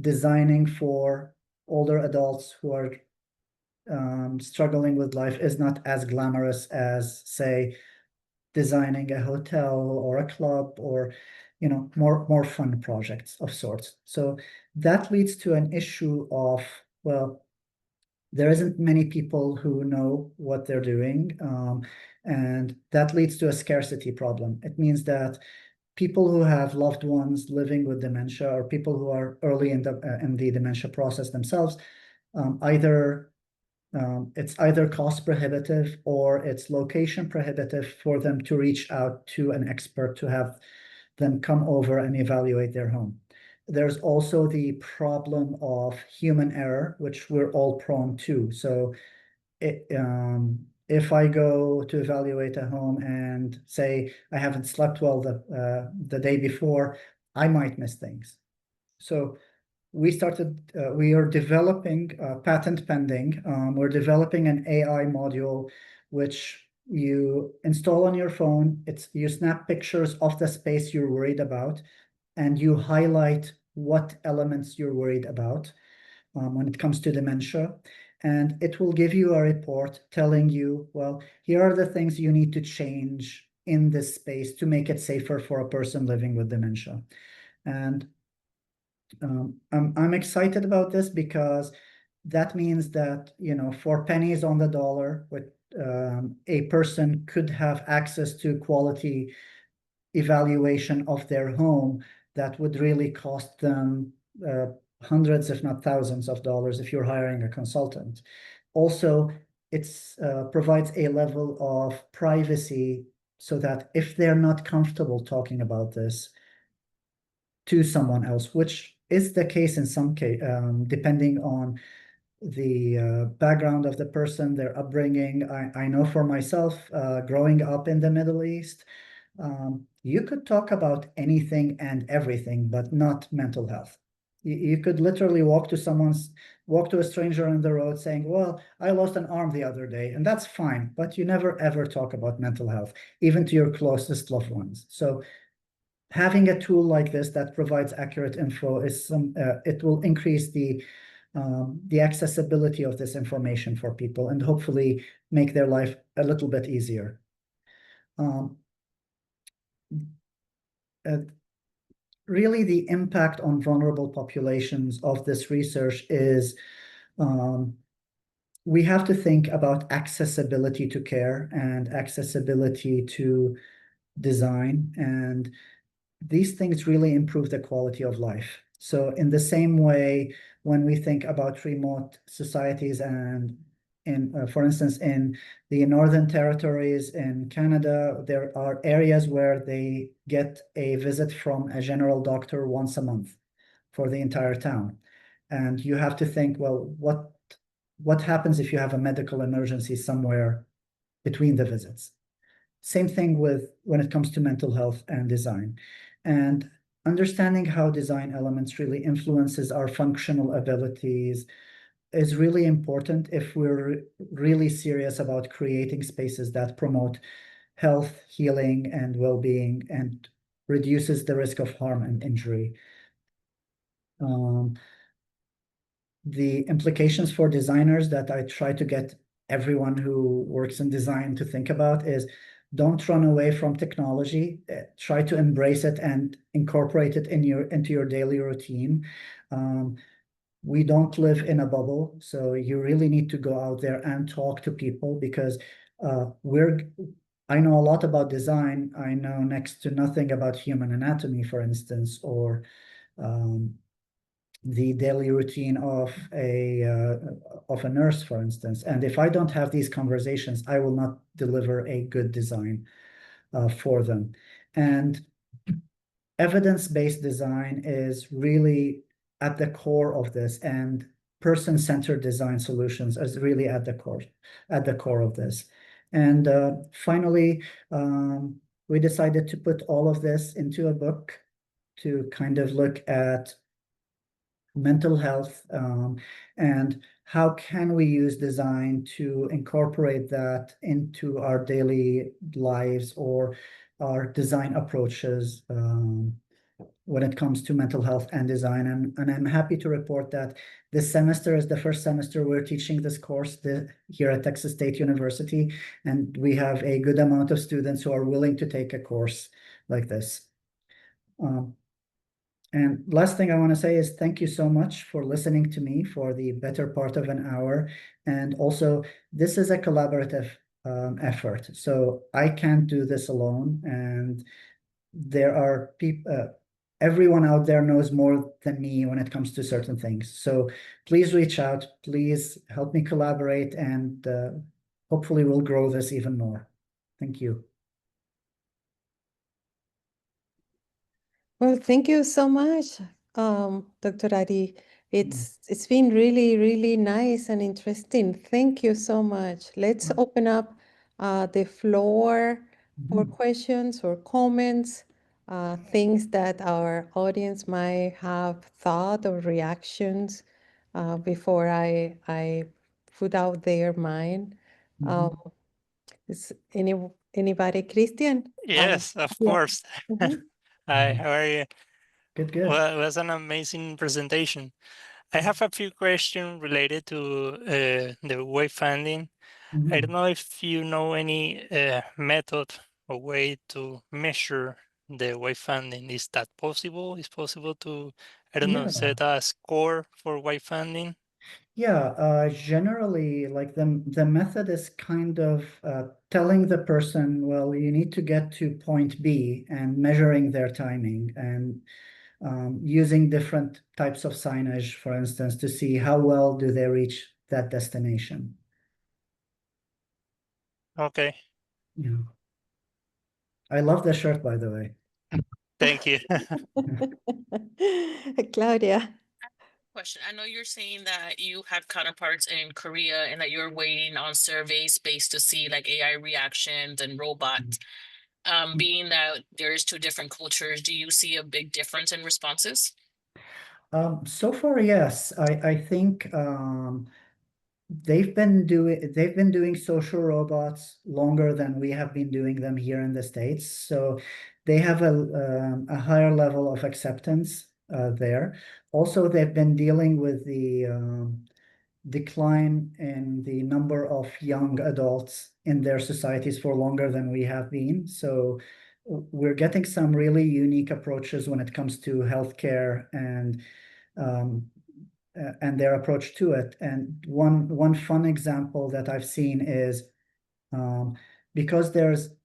designing for older adults who are struggling with life is not as glamorous as, say, designing a hotel or a club, or more fun projects of sorts. So that leads to an issue of, well, there isn't many people who know what they're doing, and that leads to a scarcity problem. It means that people who have loved ones living with dementia, or people who are early in the dementia process themselves, either it's either cost prohibitive or it's location prohibitive for them to reach out to an expert to have them come over and evaluate their home. There's also the problem of human error, which we're all prone to. So if I go to evaluate a home and say I haven't slept well the day before, I might miss things. So we are developing, patent pending, we're developing an AI module which you install on your phone. You snap pictures of the space you're worried about, and you highlight what elements you're worried about when it comes to dementia. And it will give you a report telling you, well, here are the things you need to change in this space to make it safer for a person living with dementia. And I'm excited about this because that means that, you know, for pennies on the dollar, a person could have access to quality evaluation of their home that would really cost them hundreds, if not thousands of dollars if you're hiring a consultant. Also, it provides a level of privacy so that if they're not comfortable talking about this to someone else, which is the case in some case, depending on the background of the person, their upbringing. I know for myself, growing up in the Middle East, you could talk about anything and everything, but not mental health. You could literally walk to a stranger on the road saying, well, I lost an arm the other day, and that's fine, but you never ever talk about mental health, even to your closest loved ones. So having a tool like this that provides accurate info it will increase the accessibility of this information for people and hopefully make their life a little bit easier. Um, Really, the impact on vulnerable populations of this research is we have to think about accessibility to care and accessibility to design, and these things really improve the quality of life. So in the same way, when we think about remote societies and for instance, in the Northern Territories in Canada, there are areas where they get a visit from a general doctor once a month for the entire town. And you have to think, well, what happens if you have a medical emergency somewhere between the visits? Same thing with when it comes to mental health and design. And understanding how design elements really influences our functional abilities is really important if we're really serious about creating spaces that promote health, healing, and well-being and reduces the risk of harm and injury. The implications for designers that I try to get everyone who works in design to think about is don't run away from technology. Try to embrace it and incorporate it into your daily routine. We don't live in a bubble, so you really need to go out there and talk to people because I know a lot about design. I know next to nothing about human anatomy, for instance, or the daily routine of a nurse, for instance. And if I don't have these conversations, I will not deliver a good design for them. And evidence-based design is really at the core of this, and person-centered design solutions is really at the core of this. And finally, we decided to put all of this into a book to kind of look at mental health and how can we use design to incorporate that into our daily lives or our design approaches when it comes to mental health and design. And I'm happy to report that this semester is the first semester we're teaching this course here at Texas State University, and we have a good amount of students who are willing to take a course like this. And last thing I want to say is thank you so much for listening to me for the better part of an hour. And also, this is a collaborative effort. So I can't do this alone. And there are people, everyone out there knows more than me when it comes to certain things. So please reach out, please help me collaborate, and hopefully we'll grow this even more. Thank you. Well, thank you so much, Dr. Adi. It's been really, really nice and interesting. Thank you so much. Let's open up the floor for questions or comments, things that our audience might have thought or reactions before I put out their mind. Is anybody, Christian? Yes, of Yeah. course. Mhm. Hi, how are you? Good. Well, it was an amazing presentation. I have a few questions related to the wayfinding. I don't Mhm. know if you know any method or way to measure the wayfinding. Is that possible? Is possible to, I don't know, Yeah. set a score for wayfinding? Yeah, generally, like the method is kind of telling the person, well, you need to get to point B and measuring their timing and using different types of signage, for instance, to see how well do they reach that destination. Okay, Yeah. I love the shirt, by the way. thank you. Claudia. Question. I know you're saying that you have counterparts in Korea and that you're waiting on survey space to see like AI reactions and robots. Being that there's two different cultures, do you see a big difference in responses? So far, yes. I think they've been doing social robots longer than we have been doing them here in the States. So they have a higher level of acceptance there. Also, they've been dealing with the decline in the number of young adults in their societies for longer than we have been. So we're getting some really unique approaches when it comes to healthcare um, and their approach to it. And one fun example that I've seen is um, because there's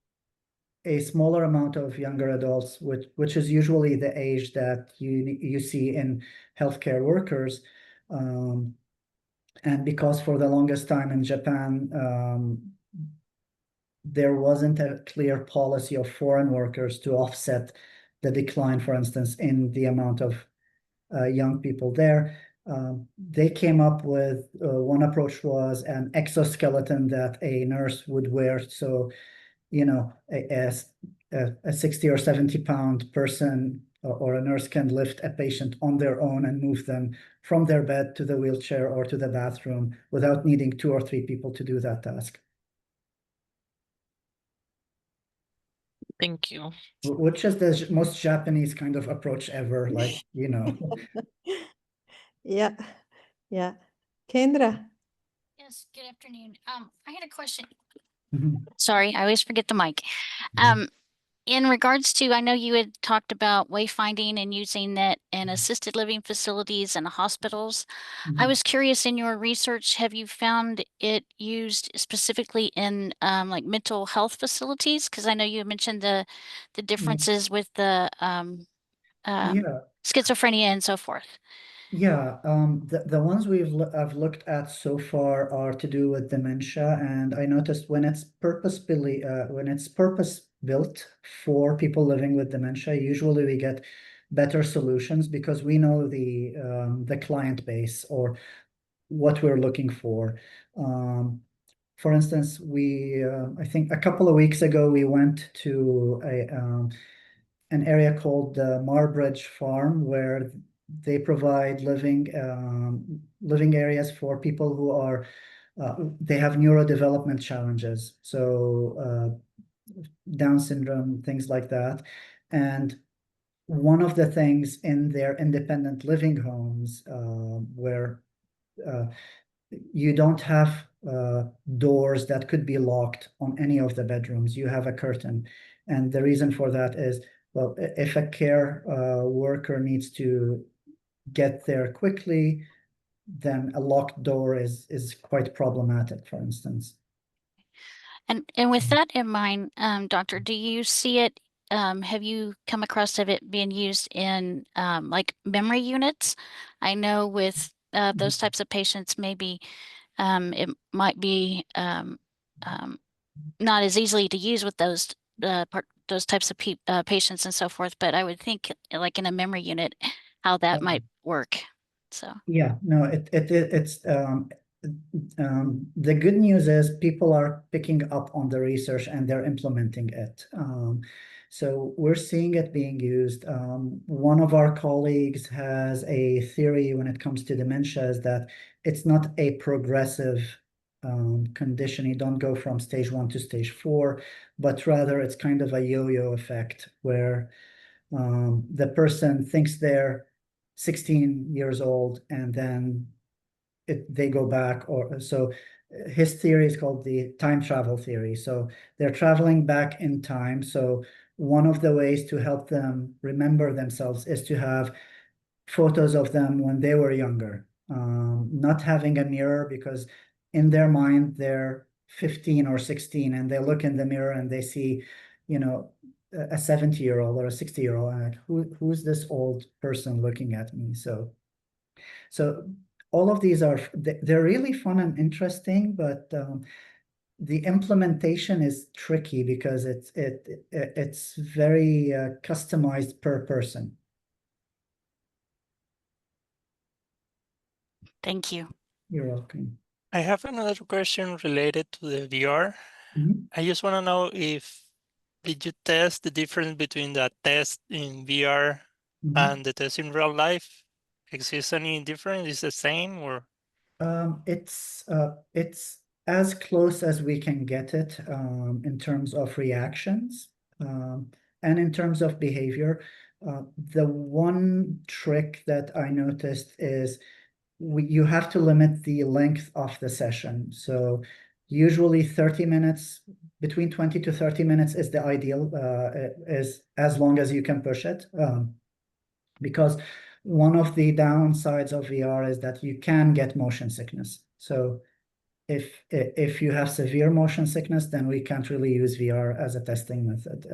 a smaller amount of younger adults, which is usually the age that you see in healthcare workers. And because for the longest time in Japan, there wasn't a clear policy of foreign workers to offset the decline, for instance, in the amount of young people there. They came up with one approach was an exoskeleton that a nurse would wear. So, you know, a 60 or 70-pound person or a nurse can lift a patient on their own and move them from their bed to the wheelchair or to the bathroom without needing 2 or 3 people to do that task. Thank you. Which is the most Japanese kind of approach ever, like, you know. Yeah, yeah. Kendra. Yes, good afternoon. I had a question. Mhm. Sorry, I always forget the mic. Mhm. In regards to, I know you had talked about wayfinding and using that in assisted living facilities and hospitals. I Mhm. was curious, in your research, have you found it used specifically in like mental health facilities? Because I know you mentioned the differences with the Yeah. schizophrenia and so forth. Yeah, the ones I've looked at so far are to do with dementia, and I noticed when it's purpose built for people living with dementia, usually we get better solutions because we know the client base or what we're looking for. For instance, we I think a couple of weeks ago we went to an area called the Marbridge Farm, where they provide living areas for people who are they have neurodevelopment challenges, so Down syndrome, things like that. And one of the things in their independent living homes, where uh, you don't have doors that could be locked on any of the bedrooms. You have a curtain. And the reason for that is, well, if a care worker needs to get there quickly, then a locked door is quite problematic, for instance. And with that in mind, Doctor, do you see it? Have you come across of it being used in like memory units? I know with those types of patients, maybe it might be not as easily to use with those types of patients and so forth. But I would think, like in a memory unit, how that might work. So Yeah, no, it's the good news is people are picking up on the research and they're implementing it. So we're seeing it being used. One of our colleagues has a theory when it comes to dementia is that it's not a progressive condition. You don't go from stage 1 to stage 4, but rather it's kind of a yo-yo effect where the person thinks they're 16 years old and then they go back, or so his theory is called the time travel theory. So they're traveling back in time. So one of the ways to help them remember themselves is to have photos of them when they were younger, not having a mirror, because in their mind they're 15 or 16 and they look in the mirror and they see, you know, a 70-year-old or a 60-year-old, and like, who's this old person looking at me? So all of these are, they're really fun and interesting, but the implementation is tricky because it's very customized per person. Thank you. You're welcome. I have another question related to the VR. I just want to know if did you test the difference between the test in VR and the test in real life? Exists any difference? Is it the same or? It's as close as we can get it in terms of reactions and in terms of behavior. The one trick that I noticed is you have to limit the length of the session. So usually 30 minutes, between 20 to 30 minutes is the ideal, is as long as you can push it. Because one of the downsides of VR is that you can get motion sickness. So if you have severe motion sickness, then we can't really use VR as a testing method.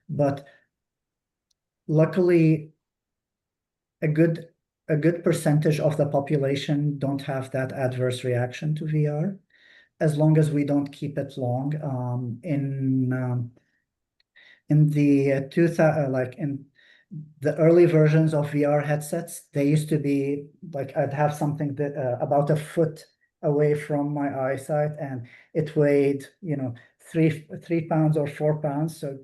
But luckily, a good percentage of the population don't have that adverse reaction to VR, as long as we don't keep it long. In the early versions of VR headsets, they used to be like, I'd have something that about a foot away from my eyesight, and it weighed, 3 pounds or 4 pounds. So,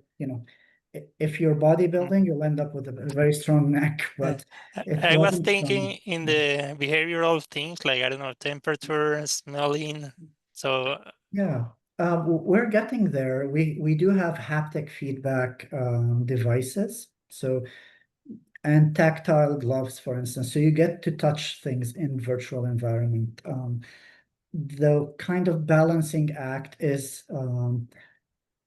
if you're bodybuilding, you'll end up with a very strong neck, but I was thinking in the behavioral things, like, I don't know, temperature, smelling. So yeah, we're getting there. We do have haptic feedback devices. So, and tactile gloves, for instance. So you get to touch things in virtual environment. The kind of balancing act is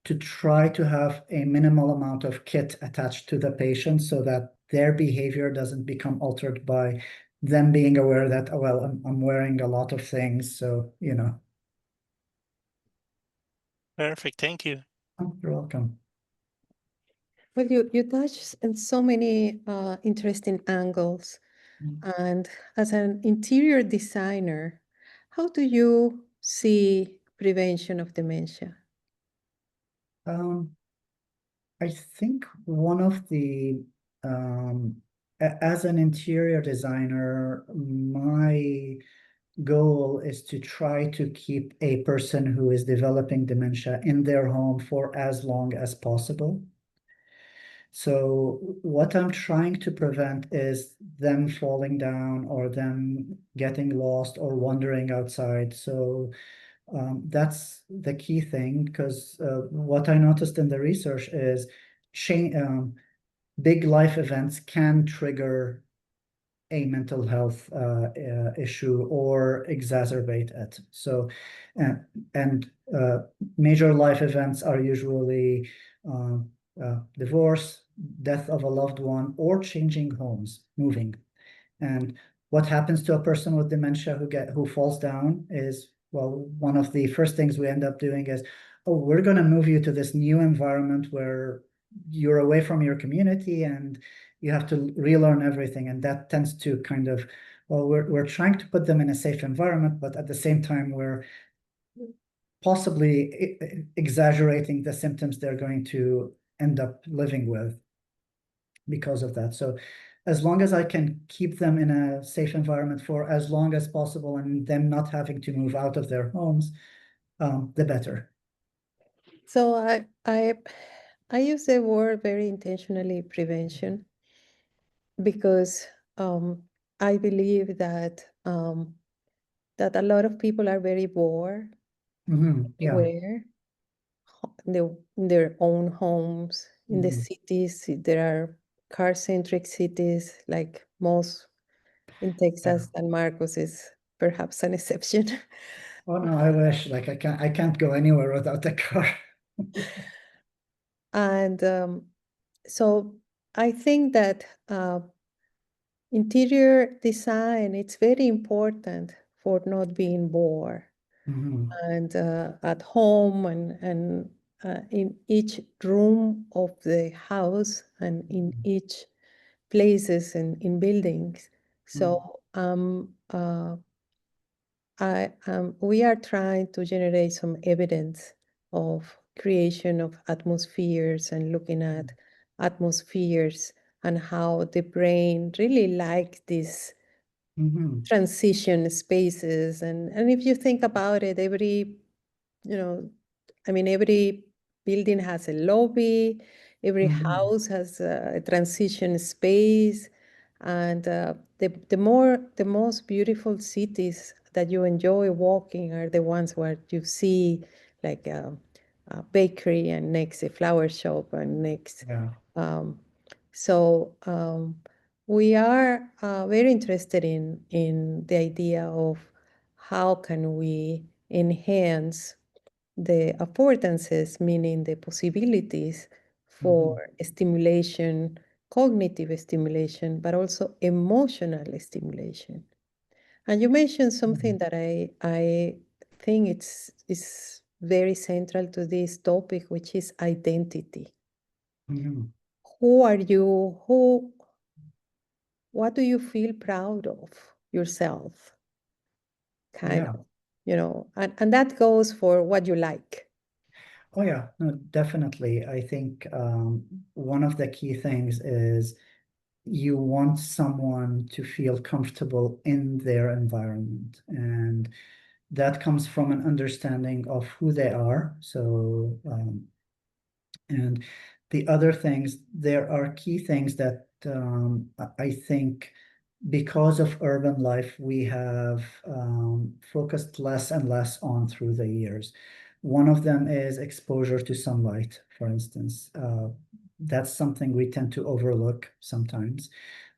to try to have a minimal amount of kit attached to the patient so that their behavior doesn't become altered by them being aware that, oh, well, I'm wearing a lot of things. So, perfect. Thank you. Oh, you're welcome. Well, you touched on so many interesting angles. And as an interior designer, how do you see prevention of dementia? I think one of the, as an interior designer, my goal is to try to keep a person who is developing dementia in their home for as long as possible. So what I'm trying to prevent is them falling down or them getting lost or wandering outside. So that's the key thing, because what I noticed in the research is big life events can trigger a mental health issue or exacerbate it. So, and major life events are usually divorce, death of a loved one, or changing homes, moving. And what happens to a person with dementia who falls down is, well, one of the first things we end up doing is, oh, we're going to move you to this new environment where you're away from your community and you have to relearn everything. And that tends to kind of, well, we're trying to put them in a safe environment, but at the same time, we're possibly exaggerating the symptoms they're going to end up living with because of that. So as long as I can keep them in a safe environment for as long as possible and them not having to move out of their homes, the better. So I use the word very intentionally, prevention, because I believe that that a lot of people are very bored, Yeah. aware in their own homes, in the cities. There are car-centric cities like most in Texas, and Marcos is perhaps an exception. Oh no, I wish. Like I can't go anywhere without a car. And so I think that interior design, it's very important for not being bored. And at home and in each room of the house and in each places and in buildings. So we are trying to generate some evidence of creation of atmospheres and looking at atmospheres and how the brain really likes these transition spaces. And if you think about it, every building has a lobby, every house has a transition space, and the most beautiful cities that you enjoy walking are the ones where you see like a bakery and next a flower shop and next. So we are very interested in the idea of how can we enhance the affordances, meaning the possibilities for stimulation, cognitive stimulation, but also emotional stimulation. And you mentioned something that I think is very central to this topic, which is identity. Who are you? What do you feel proud of yourself? Kind of, and that goes for what you like. Oh yeah, no, definitely. I think one of the key things is you want someone to feel comfortable in their environment, and that comes from an understanding of who they are. So, and the other things, there are key things that I think because of urban life, we have focused less and less on through the years. One of them is exposure to sunlight, for instance. That's something we tend to overlook sometimes.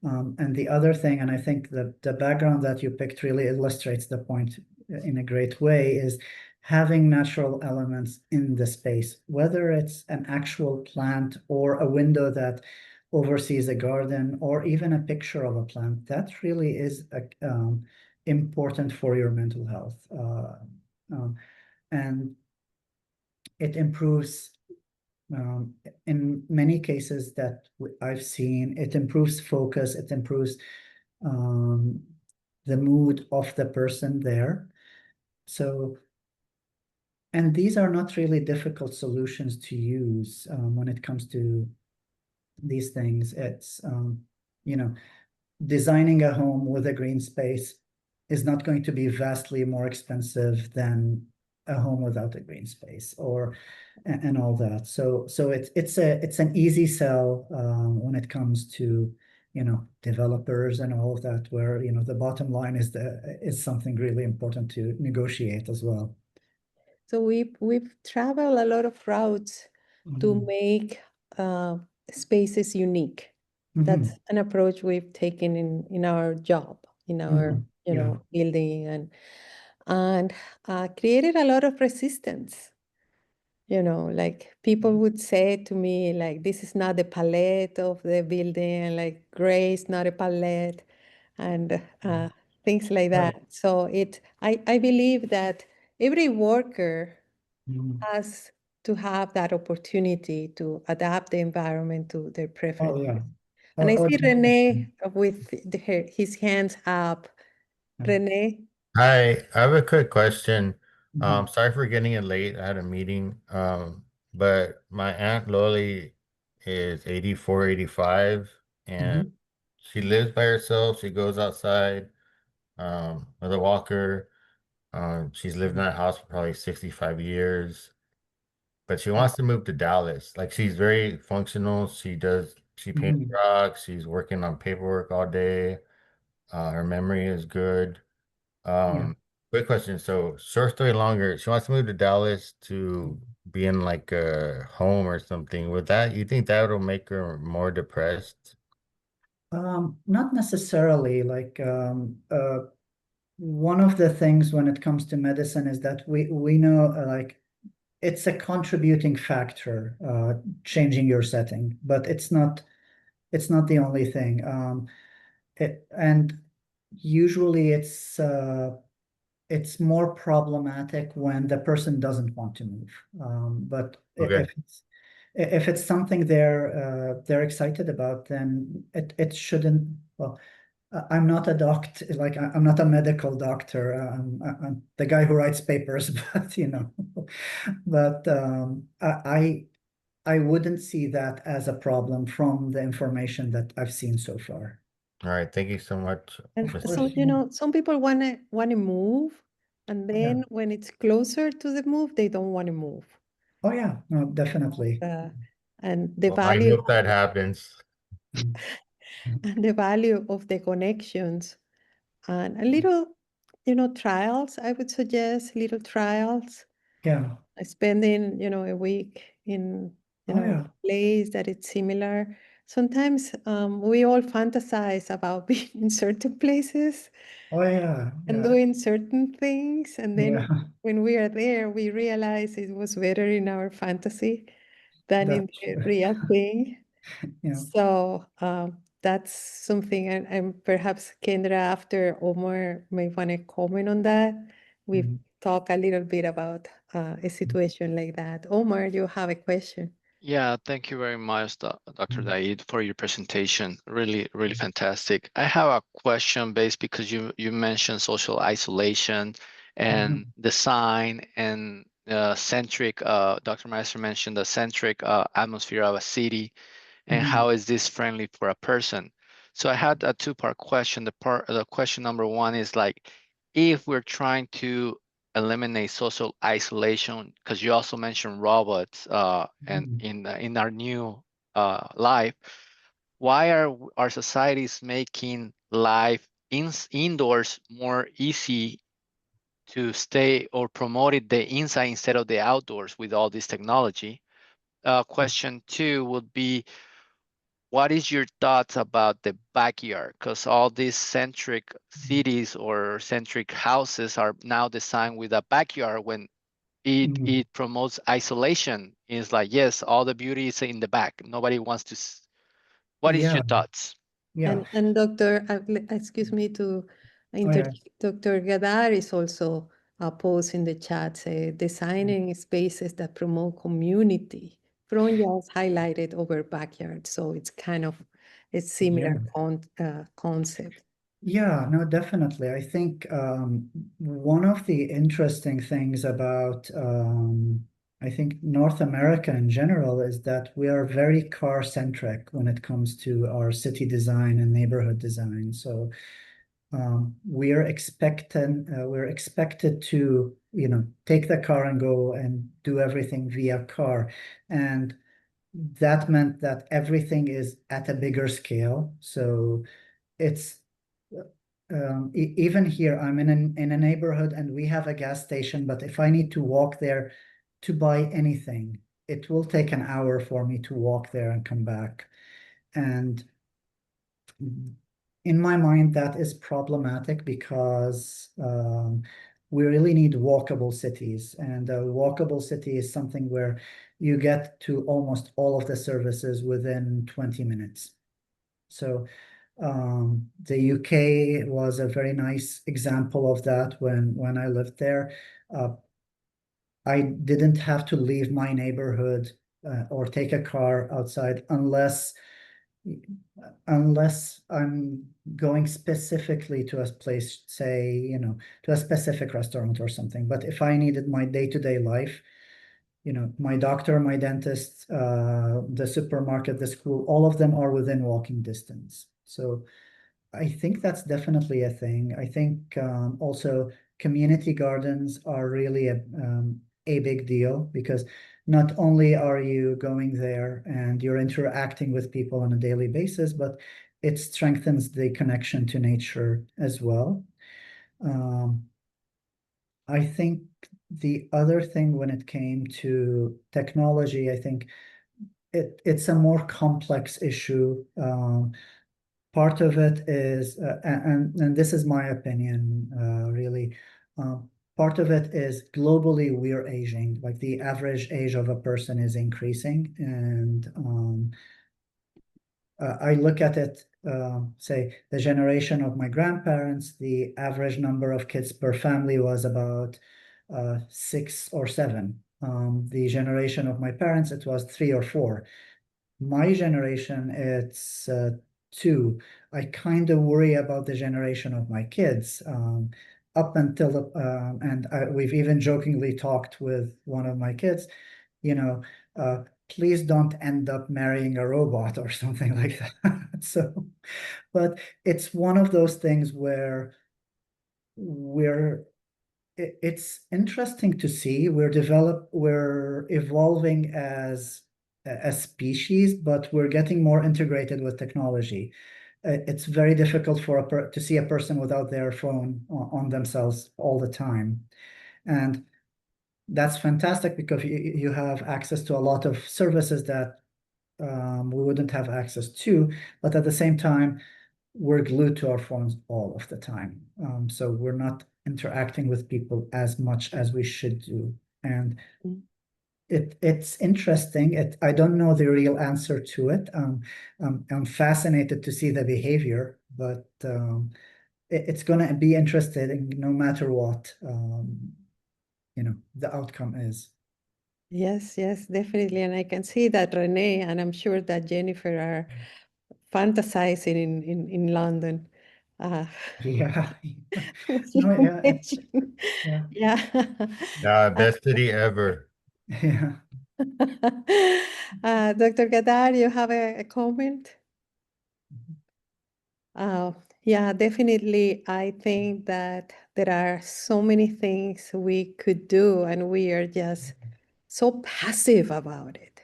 And the other thing, and I think that the background that you picked really illustrates the point in a great way, is having natural elements in the space, whether it's an actual plant or a window that oversees a garden or even a picture of a plant, that really is important for your mental health. And it improves, in many cases that I've seen, it improves focus, it improves the mood of the person there. So, and these are not really difficult solutions to use when it comes to these things. It's, designing a home with a green space is not going to be vastly more expensive than a home without a green space and all that. So it's an easy sell when it comes to developers and all of that, where the bottom line is something really important to negotiate as well. So we've traveled a lot of routes to make spaces unique. That's an approach we've taken in our job, in our building, and created a lot of resistance. Like people would say to me, like, this is not the palette of the building, and like gray is not a palette, and things like that. So I believe that every worker has to have that opportunity to adapt the environment to their preference. Oh yeah. And I see Definitely. Rene with his hands up. Rene? Hi, I have a quick question. Sorry for getting in late. I had a meeting. But my Aunt Loli is 84, 85, and she lives by herself. She goes outside, with a walker. She's lived in that house for probably 65 years, but she wants to move to Dallas. Like she's very functional. She paints rocks. She's working on paperwork all day. Her memory is good. Yeah. quick question. So short story longer. She wants to move to Dallas to be in like a home or something. With that, you think that will make her more depressed? Not necessarily. Like one of the things when it comes to medicine is that we know like it's a contributing factor, changing your setting, but it's not the only thing. And usually it's more problematic when the person doesn't want to move. But Okay. if it's something they're excited about, then it shouldn't. Well, I'm not a doctor, like I'm not a medical doctor. I'm the guy who writes papers, but but I wouldn't see that as a problem from the information that I've seen so far. All right. Thank you so much, And Mr. so, some people wanna move, and then when it's closer to the move, they don't want to move. Oh yeah, no, definitely. And the Well, I value hope that happens. and the value of the connections and a little, trials. I would suggest little trials. Yeah. Spending, a week in, Oh yeah. a place that it's similar. Sometimes we all fantasize about being in certain places Oh yeah. and Yeah. doing certain things, and then Yeah. when we are there, we realize it was better in our fantasy than in the That's real thing. yeah. So that's something, and perhaps Kendra, after Omar may want to comment on that. We've Mhm. talked a little bit about a situation like that. Omar, you have a question? Yeah, thank you very much, Dr. Mhm. Daid, for your presentation. Really, really fantastic. I have a question based because you mentioned social isolation and design and centric. Dr. Meister mentioned the centric atmosphere of a city and Mhm. how is this friendly for a person. So I had a two-part question. The question number one is like, if we're trying to eliminate social isolation, because you also mentioned robots and Mhm. in our new life, why are our societies making life indoors more easy to stay or promoted the inside instead of the outdoors with all this technology? Question two would be, what is your thoughts about the backyard? Because all these centric cities or centric houses are now designed with a backyard when Mhm. it promotes isolation. It's like, yes, all the beauty is in the back. Nobody wants to. What is Yeah. your thoughts? Yeah. And Dr. Excuse me to Oh yeah. Dr. Gadar is also posed in the chat, say, designing spaces that promote community. Frontiers highlighted over backyard, so it's kind of a similar concept. Yeah, no, definitely. I think one of the interesting things about I think North America in general is that we are very car centric when it comes to our city design and neighborhood design. So we're expected to, take the car and go and do everything via car. And that meant that everything is at a bigger scale. So it's even here, I'm in a neighborhood and we have a gas station, but if I need to walk there to buy anything, it will take an hour for me to walk there and come back. And in my mind, that is problematic because we really need walkable cities. And a walkable city is something where you get to almost all of the services within 20 minutes. So the UK was a very nice example of that when I lived there. I didn't have to leave my neighborhood or take a car outside unless I'm going specifically to a place, say, to a specific restaurant or something. But if I needed my day-to-day life, my doctor, my dentist, the supermarket, the school, all of them are within walking distance. So I think that's definitely a thing. I think also community gardens are really a big deal because not only are you going there and you're interacting with people on a daily basis, but it strengthens the connection to nature as well. I think the other thing when it came to technology, I think it's a more complex issue. Part of it is, and this is my opinion, really. Part of it is globally we're aging, like the average age of a person is increasing, and I look at it, say, the generation of my grandparents, the average number of kids per family was about 6 or 7. The generation of my parents, it was 3 or 4. My generation, it's 2. I kind of worry about the generation of my kids. Up until, we've even jokingly talked with one of my kids, you know, please don't end up marrying a robot or something like that. So, but it's one of those things where it's interesting to see we're evolving as a species, but we're getting more integrated with technology. It's very difficult for to see a person without their phone on themselves all the time. And that's fantastic because you have access to a lot of services that we wouldn't have access to, but at the same time, we're glued to our phones all of the time. So we're not interacting with people as much as we should do. And it's interesting. I don't know the real answer to it. I'm fascinated to see the behavior, but it's going to be interesting no matter what, the outcome is. Yes, yes, definitely. And I can see that Renee, and I'm sure that Jennifer are fantasizing in London. Yeah. with No, yeah, information. yeah. Yeah. Best city ever. Yeah. Dr. Gadar, you have a comment? Yeah, definitely. I think that there are so many things we could do, and we are just so passive about it.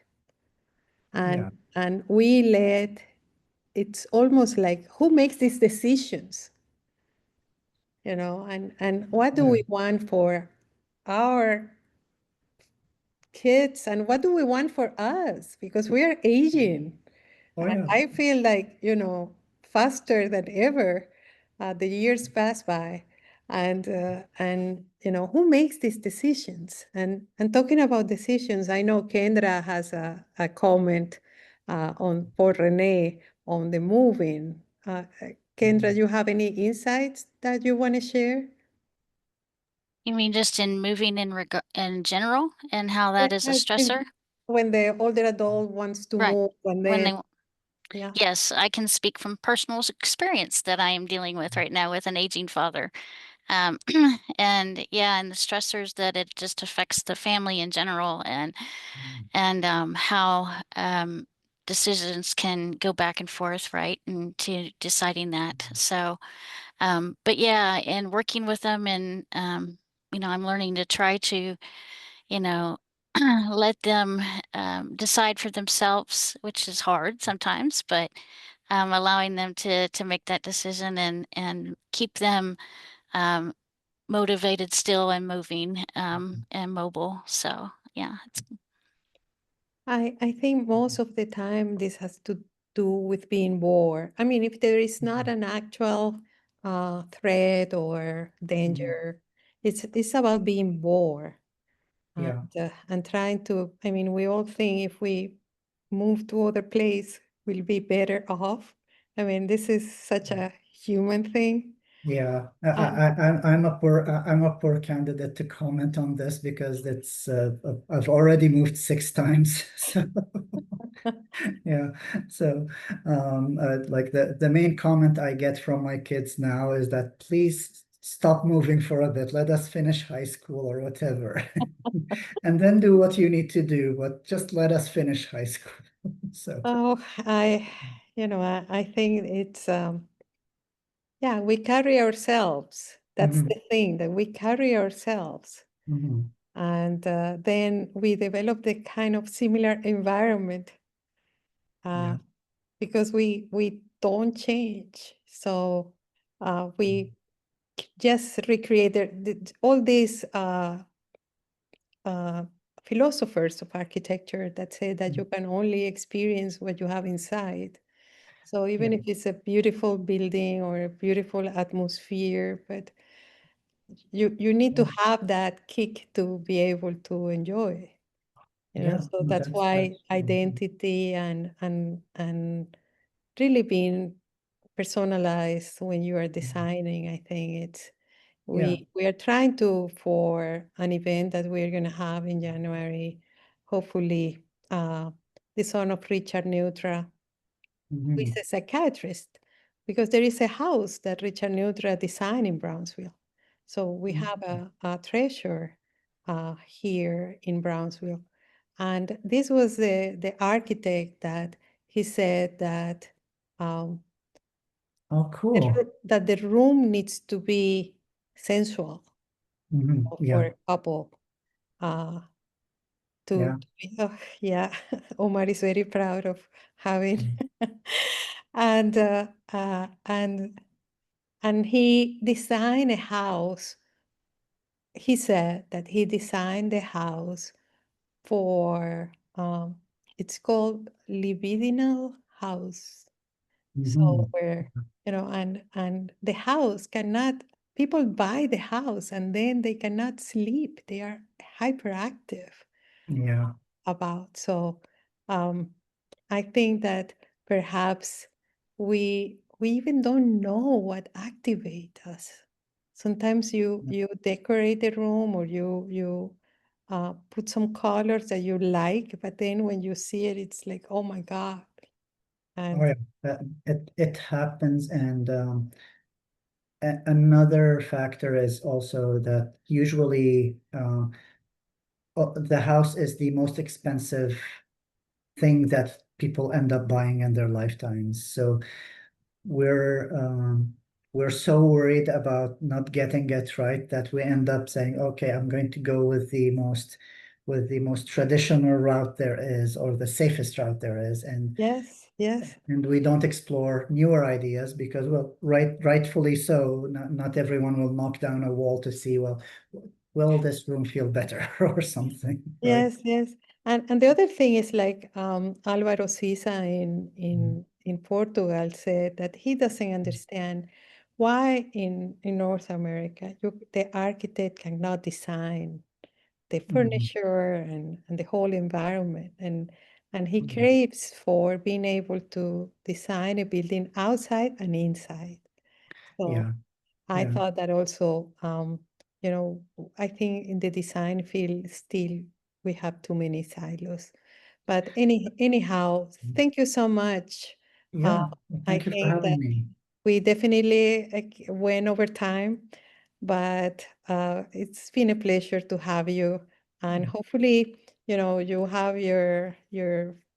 And we let, it's almost like, who makes these decisions? And what do we want for our kids, and what do we want for us? Because we are aging. And I feel like, faster than ever, the years pass by, and who makes these decisions? And talking about decisions, I know Kendra has a comment on for Renee on the moving. Kendra, you have any insights that you want to share? You mean just in moving in general and how that is a stressor? When the older adult wants to Right. move, and When then, they, yes, I can speak from personal experience that I am dealing with right now with an aging father. And the stressors that it just affects the family in general, and how decisions can go back and forth, right, and to deciding that. So, but yeah, and working with them, and I'm learning to try to, let them decide for themselves, which is hard sometimes, but allowing them to make that decision, and keep them motivated still and moving and mobile. So yeah, I think most of the time this has to do with being bored. I mean, if there is not an actual threat or danger, it's about being bored. And trying to, I mean, we all think if we move to other place, we'll be better off. I mean, this is such a human thing. Yeah, I'm a poor candidate to comment on this because I've already moved 6 times. So yeah, so like the main comment I get from my kids now is that please stop moving for a bit. Let us finish high school or whatever, and then do what you need to do. But just let us finish high school. So I think it's yeah, we carry ourselves. That's the thing, that we carry ourselves. And then we develop the kind of similar environment because we don't change. So we just recreate all these philosophers of architecture that say that you can only experience what you have inside. So even if it's a beautiful building or a beautiful atmosphere, but you need to have that kick to be able to enjoy. So no, that's why identity and really being personalized when you are designing, I think it's we are trying to, for an event that we're going to have in January, hopefully the son of Richard Neutra, who is a psychiatrist, because there is a house that Richard Neutra designed in Brownsville. So we have a treasure here in Brownsville. And this was the architect that he said that Oh, cool. that the room needs to be sensual for a couple. Yeah, Omar is very proud of having, and and he designed a house. He said that he designed the house for it's called libidinal house. So where and the house cannot, people buy the house and then they cannot sleep. They are hyperactive about. So I think that perhaps we even don't know what activate us. Sometimes you decorate the room or you put some colors that you like, but then when you see it, it's like, oh my God. And it happens, and another factor is also that usually the house is the most expensive thing that people end up buying in their lifetimes. So we're so worried about not getting it right that we end up saying, okay, I'm going to go with the most traditional route there is, or the safest route there is. And yes, and we don't explore newer ideas because, well, rightfully so, not everyone will knock down a wall to see, well, will this room feel better or something, right? yes. And the other thing is like Álvaro Siza in Portugal said that he doesn't understand why in North America the architect cannot design the furniture and the whole environment. And he craves for being able to design a building outside and inside. So I thought that also, I think in the design field still we have too many silos. But anyhow, thank you so much. Yeah, I thank you for think having that me. we definitely went over time, but it's been a pleasure to have you. And hopefully, you have your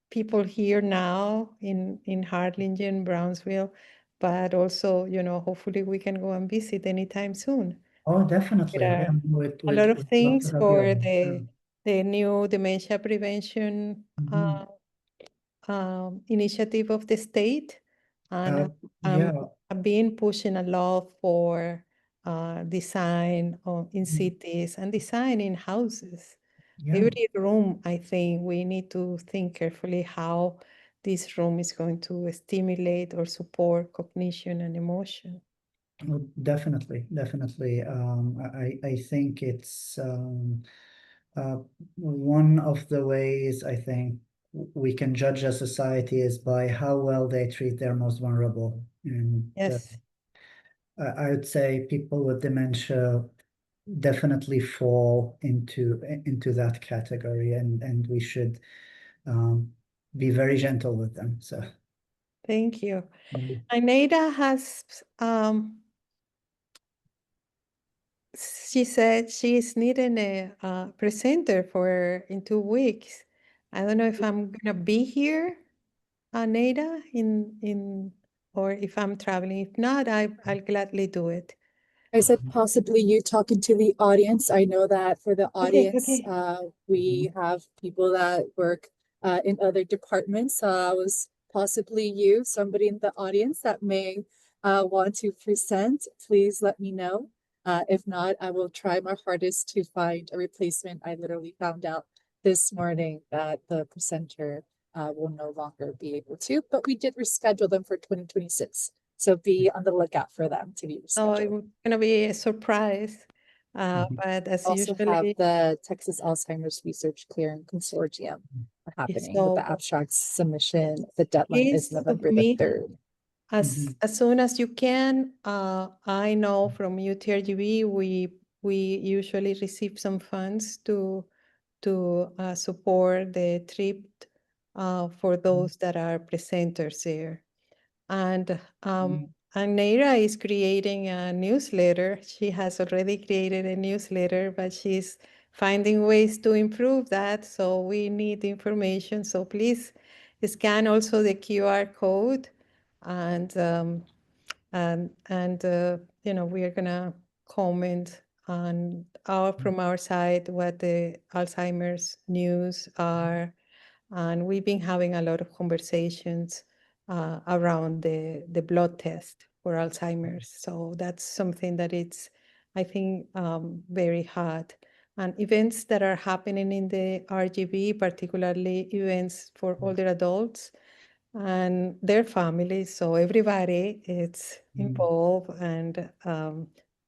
people here now in Harlingen, Brownsville, but also, hopefully we can go and visit anytime soon. Oh, definitely. There Yeah, are a lot of we'd love to things have you for on. the new dementia prevention initiative of the state, and Yeah. I've been pushing a lot for design in cities and design in houses. Every room, I think we need to think carefully how this room is going to stimulate or support cognition and emotion. Oh, definitely. I think it's one of the ways I think we can judge a society is by how well they treat their most vulnerable. And Yes. I would say people with dementia definitely fall into that category, and we should be very gentle with them. So Thank you. Aneida has she said she's needing a presenter for in 2 weeks. I don't know if I'm gonna be here, Neida, in or if I'm traveling. If not, I'll gladly do it. I said possibly you talking to the audience. I know that for the audience, Okay. we have people that work in other departments. Was possibly you, somebody in the audience that may want to present. Please let me know. If not, I will try my hardest to find a replacement. I literally found out this morning that the presenter will no longer be able to, but we did reschedule them for 2026. So be on the lookout for them to be So rescheduled. it's going to be a surprise. But as Also have usually, the Texas Alzheimer's Research Clearing Consortium happening with so the abstract submission. The deadline is please November the submit 3rd. as soon as you can. I know from UTRGV, we usually receive some funds to support the trip for those that are presenters there. And Neira is creating a newsletter. She has already created a newsletter, but she's finding ways to improve that. So we need information. So please scan also the QR code, and you know, we are gonna comment on from our side what the Alzheimer's news are. And we've been having a lot of conversations around the blood test for Alzheimer's. So that's something that it's, I think, very hot. And events that are happening in the RGB, particularly events for older adults and their families. So everybody is involved, and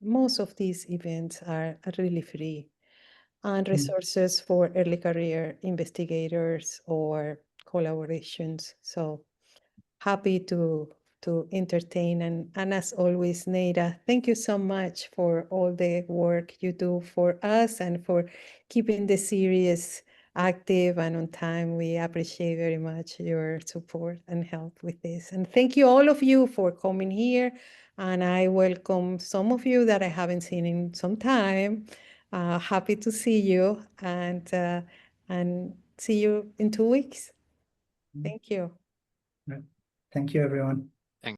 most of these events are really free. And resources for early career investigators or collaborations. So happy to entertain, and as always, Neida, thank you so much for all the work you do for us and for keeping the series active and on time. We appreciate very much your support and help with this. And thank you all of you for coming here. And I welcome some of you that I haven't seen in some time. Happy to see you, and see you in 2 weeks. Thank you. Thank you, everyone.